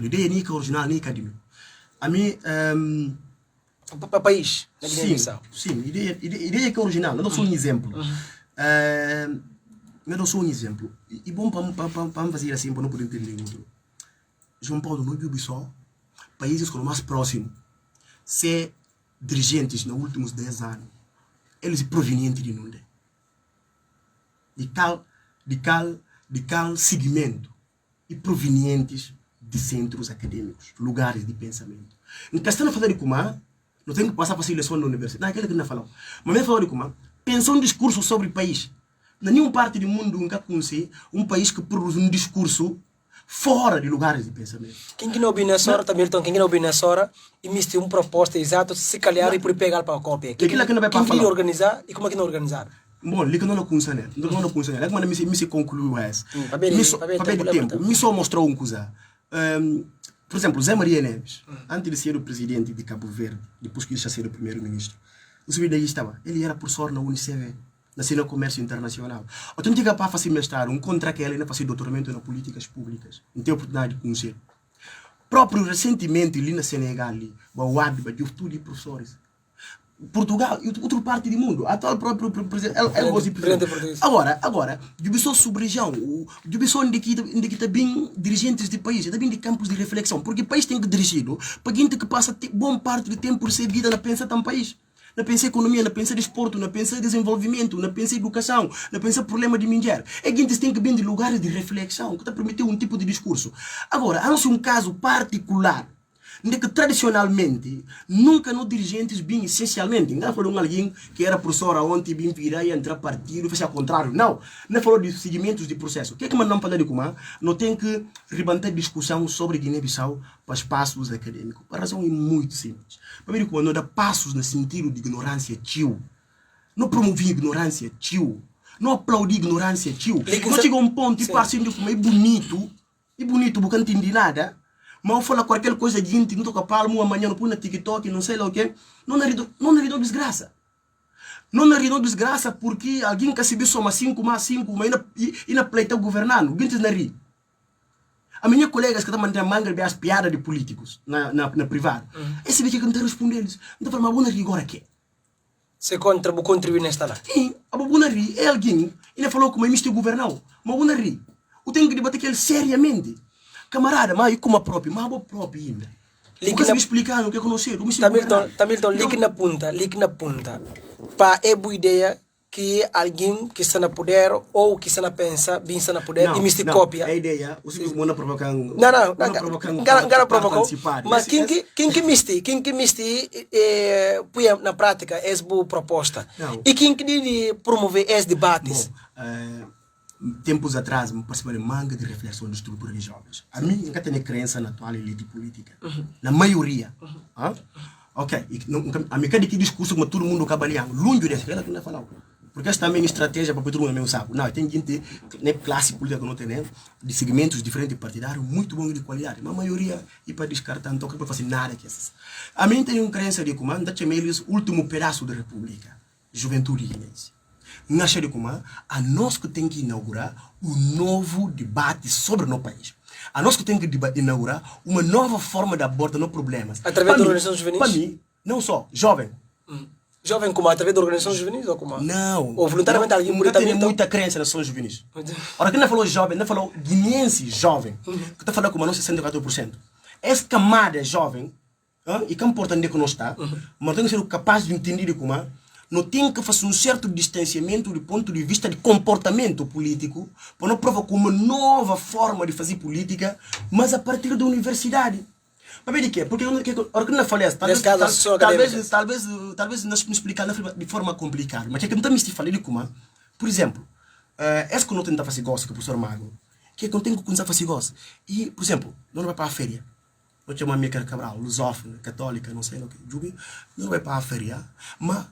Speaker 1: Ideia nem original, nem acadêmica. A mim...
Speaker 2: Para país, na Guiné-Bissau.
Speaker 1: Sim, ideia que é original. Eu não sou um exemplo. Eu não sou um exemplo. E bom para fazer assim, para não poder entender muito. João Paulo, não viu só países que são mais próximos. Se dirigentes nos últimos 10 anos, eles provenientes de onde? De qual segmento? E provenientes de centros acadêmicos, lugares de pensamento. Então, está a falar de como não tem que passar para a seleção na universidade. Não é aquilo que não falou. Mas eu falo de como pensar um discurso sobre o país. Nenhuma parte do mundo nunca conhece um país que produz um discurso fora de lugares de pensamento.
Speaker 2: Quem não ouviu nessa hora, Tamilton, quem não ouviu nessa hora, emite uma proposta exata, se calhar, e por pegar para a cópia. Quem queria organizar e como é que não organizar?
Speaker 1: Bom, ali que não conhece, né? Não conhece, né? Como me se concluiu essa. Para ver tempo, me só mostrou uma coisa. Por exemplo, Zé Maria Neves, antes de ser o presidente de Cabo Verde, depois que ele já ser o primeiro-ministro, o senhor daí estava. Ele era professor na UNICEF, na Cena Comércio Internacional. Eu tinha para fazer mestrado, contra que ele ainda fazia doutoramento nas políticas públicas. Não tenho oportunidade de conhecer. Próprio recentemente, ali na Senegal, ali, o Wadba, de tudo de professores. Portugal e outra parte do mundo. Atual próprio presidente. Agora, eu sou sub-região. Eu sou indica bem dirigentes de país, também de campos de reflexão. Porque o país tem que dirigir para gente que passa boa parte do tempo por ser vida na pensa tam país. Na pensa economia, na pensa desporto, na pensa desenvolvimento, na pensa educação, na pensa problema de mulher. É gente tem que vir de lugares de reflexão, que está permitindo um tipo de discurso. Agora, há um caso particular onde que tradicionalmente nunca nos dirigentes bem essencialmente, não falou de alguém que era professor ontem, bem virar e entrar partido, fez ao contrário, não falou de seguimentos de processo. O que é que não falar de como? Não tem que levantar discussão sobre Guiné-Bissau para espaços acadêmicos. A razão é muito simples. Primeiro, quando não dá passos no sentido de ignorância, tio, não promover ignorância, tio, não aplaudir ignorância, tio, não chega a um ponto e passo de como é bonito, porque não entendi nada. Mas fala qualquer coisa de gente, não toca palmo, amanhã não põe na TikTok, não sei lá o quê. Não é desgraça. Não é desgraça porque alguém que se soma 5 mais 5, mas ainda pleita governando. Gente não ri. A minha colegas que estão mantendo manga de as piadas de políticos na privada. Esse daqui que não tem responder eles. Então fala, mas vou rir agora aqui.
Speaker 2: Você contribui nesta lá?
Speaker 1: Sim, a Buna ri é alguém. Ele falou como é misto governar. Mas Buna ri. Eu tenho que debater com ele seriamente. Camarada, mas eu como a própria, mas a própria ainda. Porque se me explicar o que é conhecer,
Speaker 2: Tamilton, ligue na punta. Para é boa ideia que alguém que está na poder ou que está na pensa, bem está na poder, e me cópia.
Speaker 1: A ideia, o senhor não provocando.
Speaker 2: Não provocou. Mas quem que misti põe na prática essa boa proposta. E quem que promover esses debates?
Speaker 1: Tempos atrás, me participei de manga de reflexão de estrutura de jovens. A mim, nunca tenho crença na atual elite política. Na maioria. Ok. A minha cada discurso como todo mundo acaba aliando. Longe desse, que ela não falar. Porque essa também é estratégia para todo mundo mesmo sabe. Não, tem gente, né, classe política que não tem, né, de segmentos diferentes partidários, muito bom de qualidade. Mas a maioria, e para descartar, não para fazer nada que essas. A mim tem uma crença de como, não chamei eles último pedaço da República. Juventude guinense. Nós de como, a nós que tem que inaugurar um novo debate sobre o nosso país. A nós que tem que inaugurar uma nova forma de abordar os problemas.
Speaker 2: Através da organização juvenil?
Speaker 1: Para mim, não só, jovem.
Speaker 2: Jovem como? Através da organização juvenil ou como?
Speaker 1: Não.
Speaker 2: Ou voluntariamente alguém
Speaker 1: não tem muita crença nas ações juvenis. Ora, quem não falou jovem, não falou guinense jovem, que está falando como não 64%. Essa camada jovem, e que é importante que nós está, mas tem que ser capaz de entender como não tem que fazer um certo distanciamento do ponto de vista de comportamento político, para não provocar uma nova forma de fazer política, mas a partir da universidade. Para ver de quê? Porque a hora que eu falei, talvez nós me explicar de forma complicada, mas é que não está me falando de como, por exemplo, esse que não tenta fazer gosto, que o professor Mago, que não tem que começar a fazer gosto. E, por exemplo, não vai para a feira. Não chama a minha Cabral, lusófona, católica, não sei o que, não vai para a feira, mas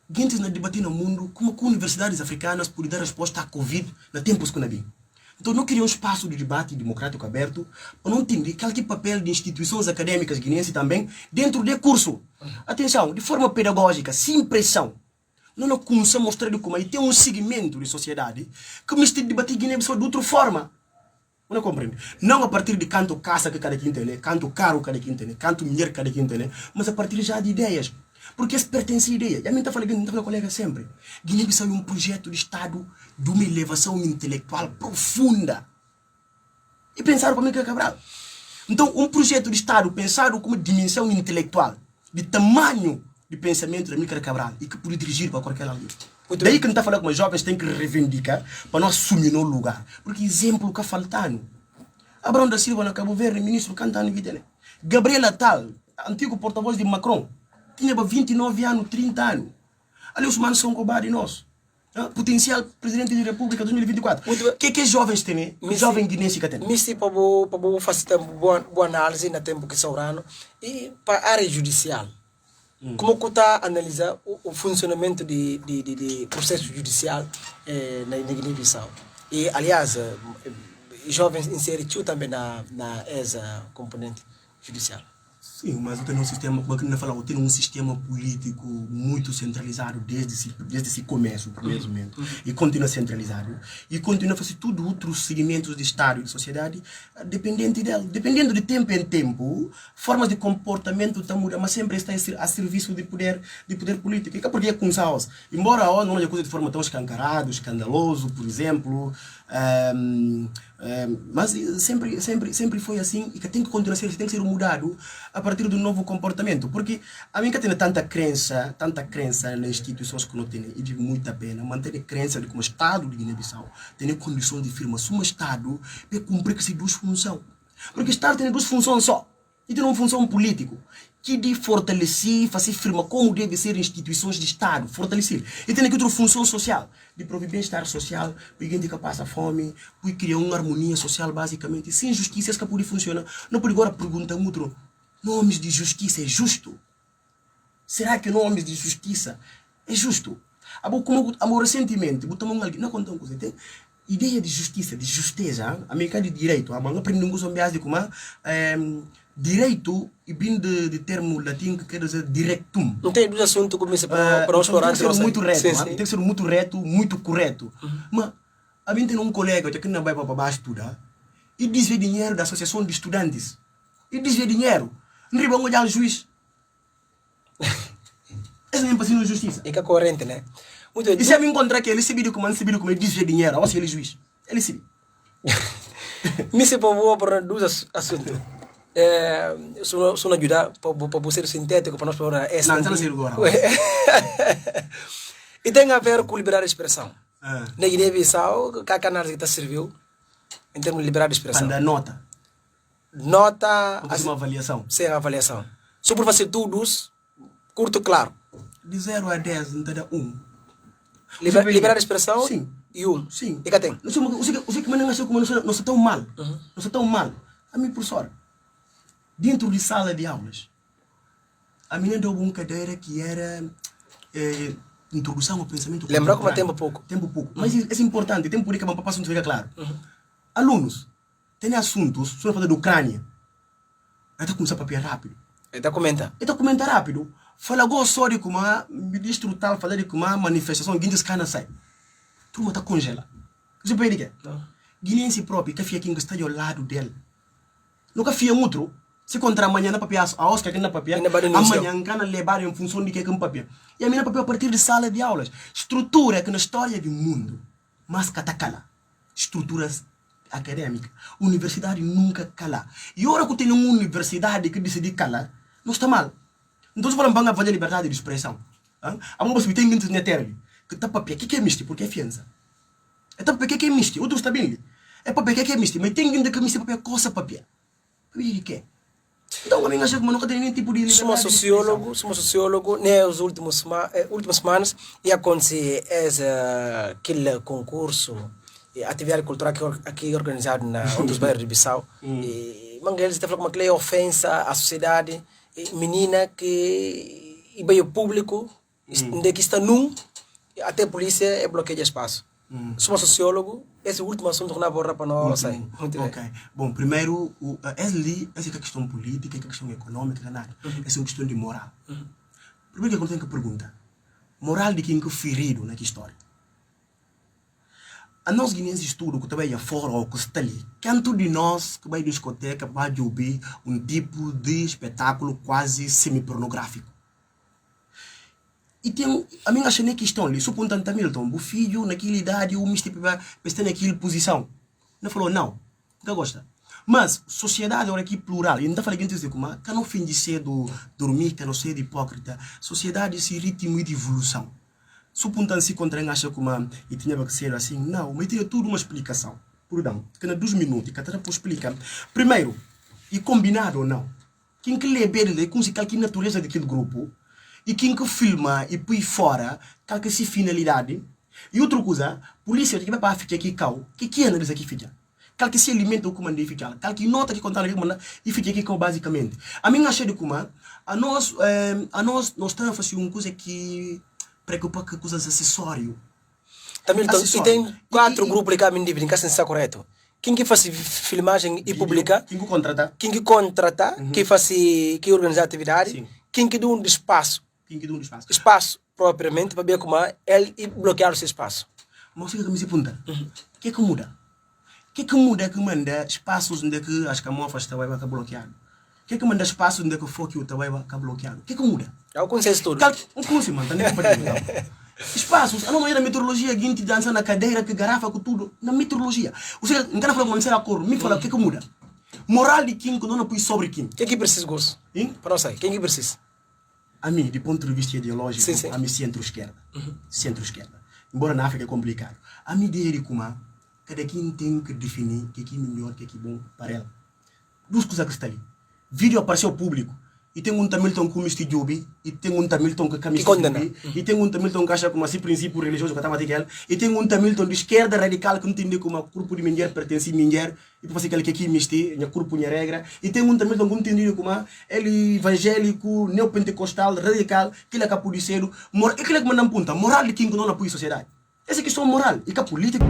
Speaker 1: gente na debater no mundo como que universidades africanas podem dar resposta à Covid na tempos que não vem. Então não queria um espaço de debate democrático aberto para não entender qual é o papel de instituições acadêmicas guineenses também dentro do curso. Atenção, de forma pedagógica, sem pressão. Não começamos a mostrar como aí tem um segmento de sociedade que me está debater Guiné-Bissau de outra forma. Não compreende? Não a partir de canto caça que cada quem tem, canto caro cada quem tem, canto mulher cada quem tem, mas a partir já de ideias. Porque isso pertence à ideia. E a mim está falando, colega sempre. Guiné-Bissau é um projeto de Estado de uma elevação intelectual profunda. E pensaram para mim que é Cabral. Então, um projeto de Estado pensado como dimensão intelectual, de tamanho de pensamento da Mícara Cabral, e que pode dirigir para qualquer alguém. Daí que não está falando com os jovens tem que reivindicar para nós assumir no lugar. Porque exemplo que faltando. Abrão da Silva na Cabo Verde, ministro cantando vida. Gabriela Tal, antigo porta-voz de Macron, tinha 29 anos, 30 anos. Ali os manos são cobardes nós. Potencial presidente da República 2024. O que jovens têm? Jovem guinense que tem?
Speaker 2: Misti para fazer boa análise na tempo que sobrano e para a área judicial. Como que está a analisar o funcionamento de processo judicial na Guiné-Bissau? E, aliás, jovens inseridos também na essa componente judicial.
Speaker 1: Sim, mas eu tenho um sistema, como eu falo, eu tenho um sistema político muito centralizado desde esse começo, primeiramente, e continua centralizado. E continua a fazer tudo outros segmentos de Estado e de sociedade dependente dele. Dependendo de tempo em tempo, formas de comportamento estão mudando, mas sempre está a serviço de poder político. E porque é com saúde. Embora a ONU não é coisa de forma tão escancarada, escandaloso, por exemplo, mas sempre foi assim e que tem que continuar a ser, tem que ser mudado a partir do novo comportamento, porque a mim que tem tanta crença nas instituições que não tem, e de muita pena manter a crença de que o Estado de Guiné-Bissau tem condições de firma, se um Estado é cumprir essas duas funções, porque o Estado tem duas funções só, e tem uma função político que de fortalecer, fazer firma como deve ser instituições de Estado, fortalecer. E tem aqui outra função social, de prover bem-estar social, para gente que passa fome, para criar uma harmonia social, basicamente. Sem justiça, isso que pode funcionar. Não pode agora perguntar muito, nomes de justiça é justo? Será que nomes de justiça é justo? Como recentemente, não conta uma coisa, ideia de justeza, a minha de direito, a manga aprende um curso de como direito e bem de termo latim que quer dizer directum.
Speaker 2: Não tem dois assuntos como isso para os
Speaker 1: tem que ser
Speaker 2: explorantes.
Speaker 1: muito reto,
Speaker 2: Sim, sim.
Speaker 1: tem que ser muito reto, muito correto. Mas a mim tem um colega que não vai para baixo estudar e desvia dinheiro da associação de estudantes. E desvia dinheiro. Não riba um olhar juiz. Esse nem passa na justiça.
Speaker 2: É que é corrente, né? Muito
Speaker 1: E se eu me encontrar que ele se vira como ele desvia dinheiro, ou se ele é juiz, ele se vira.
Speaker 2: Me se povo para dois assuntos. Só ajudar para ser sintético para nós para essa.
Speaker 1: Não, não sei agora.
Speaker 2: E tem a ver com liberdade de expressão.
Speaker 1: Ah.
Speaker 2: Na Guiné-Bissau, que a análise está serviu em termos de liberdade de expressão.
Speaker 1: Para dar nota.
Speaker 2: Nota.
Speaker 1: Para fazer uma avaliação.
Speaker 2: Sem avaliação. Só por fazer todos, curto claro.
Speaker 1: De 0 a 10, não te dá 1.
Speaker 2: Liberdade de expressão?
Speaker 1: Sim.
Speaker 2: E 1.
Speaker 1: Sim.
Speaker 2: E cá tem?
Speaker 1: Não sei que não achou como não está tão mal. Não está tão mal. A minha professora, dentro de sala de aulas, a menina deu uma cadeira que era introdução ao pensamento.
Speaker 2: Lembrou como tempo pouco?
Speaker 1: Tempo pouco. Mas é importante, tempo por aí que para passar fica claro. Alunos, tem assuntos, se falar da Ucrânia, ele está começando a papiar rápido.
Speaker 2: Ele está comentando.
Speaker 1: Ele está comentando rápido. Fala agora só de como a ministro tal, fala de como a manifestação, guindas cana sai. Turma está congelada. Você pede que? Guinense próprio, que fica aqui que está ao lado dele. Nunca fia outro. Se contra amanhã na papia, a Oscar que na papia, amanhã cana levar em função de que é um papia. E a minha papia a partir de sala de aulas. Estrutura que na história do mundo, mas catacala. Estruturas acadêmicas. Universidade nunca cala. E agora que tem uma universidade que decide calar, não está mal. Então se falamos para a liberdade de expressão. A mão você tem gente na terra que está papia. O que é misto? Porque é fiança. É papia que é misto. Outro está bem. É papia que é misto. Mas tem gente que misto papia coça papia. E que? Então a minha acha que nunca tem nenhum tipo de liberdade.
Speaker 2: Somos sociólogo, nas últimas semanas e aconteceu aquele concurso, atividade cultural aqui organizado na outros bairros de Bissau. E Mangueiros está falando como uma ofensa à sociedade, menina que veio público, onde que está num, até a polícia bloqueia espaço. Somos sociólogo, esse é o último assunto que não aborda para nós.
Speaker 1: Ok. Bom, primeiro, essa é a questão política, é a questão econômica, nada. Essa é uma questão de moral. Primeiro que eu tenho que perguntar, moral de quem que ferido naquela história? A nós guineenses estudo que também é fora ou que está ali, quanto de nós que vai à discoteca vai ouvir um tipo de espetáculo quase semi-pornográfico? E tem, a minha acha nem questão ali, supondo que Milton, o filho naquela idade, o misto para estar naquela posição. Não falou, não gosta. Mas, sociedade agora aqui plural, e não está falando de como, que não fim de ser dormir, que não ser de hipócrita, sociedade esse ritmo de evolução. Supondo se contra acha como, e tinha que ser assim, não, mas tinha tudo uma explicação. Perdão, que na 2 minutos, que até para explicar. Primeiro, e combinado ou não, quem que lê bem, com que natureza daquele grupo, e quem que filma e põe fora, qual que é a finalidade. E outra coisa, polícia que vai para ficar aqui, que é analisa aqui fica? Qual que se alimenta o comando de ficar? Qual que nota que contar aqui comanda e fica aqui basicamente. A minha acha de como a nós estamos a fazer uma coisa que preocupa com coisas acessórias.
Speaker 2: Também e tem 4 grupos de caminho de brincar sem ser correto. Quem que faz filmagem e publica?
Speaker 1: Quem que contrata?
Speaker 2: Quem faz que organiza a atividade? Sim. Quem que dá um espaço? Espaço propriamente para ver como ele bloquear o seu espaço.
Speaker 1: Mas você que me pergunta, o que muda? O que muda que manda espaços onde que as camufas estão bloqueadas? O que manda espaços onde que o foco está bloqueado? O que muda?
Speaker 2: É o consenso todo.
Speaker 1: Um consenso, mano, espaços, a não é na meteorologia, gente dança na cadeira, que garrafa, com tudo, na meteorologia. Ou seja, não quero falar como ser a cor, me fala o que muda? Moral de quem que não põe sobre quem?
Speaker 2: Quem que precisa, Gosto? Para nós aí, quem que precisa?
Speaker 1: A mim, de ponto de vista ideológico,
Speaker 2: sim.
Speaker 1: a mim centro-esquerda. Centro-esquerda. Embora na África é complicado. A minha ideia de como cada quem tem que definir o que é melhor, o que é bom para ela. 2 coisas que estão ali. Vídeo apareceu ao público. E tem um Tamilton com Mr. Jobi, e tem um Tamilton que camisa Jobi, e tem um Tamilton que acha como assim princípio religioso que estava aquele, e tem um Tamilton de esquerda radical que não entende como o corpo de mulher pertence a mulher, e para fazer aquele que aqui misté, o corpo é regra, e tem um Tamilton que não entende como ele evangélico, neopentecostal, radical, que ele é capudiceiro, e que ele é que manda ponta, moral de quem não apoia a sociedade. Essa é a questão moral, e que a política.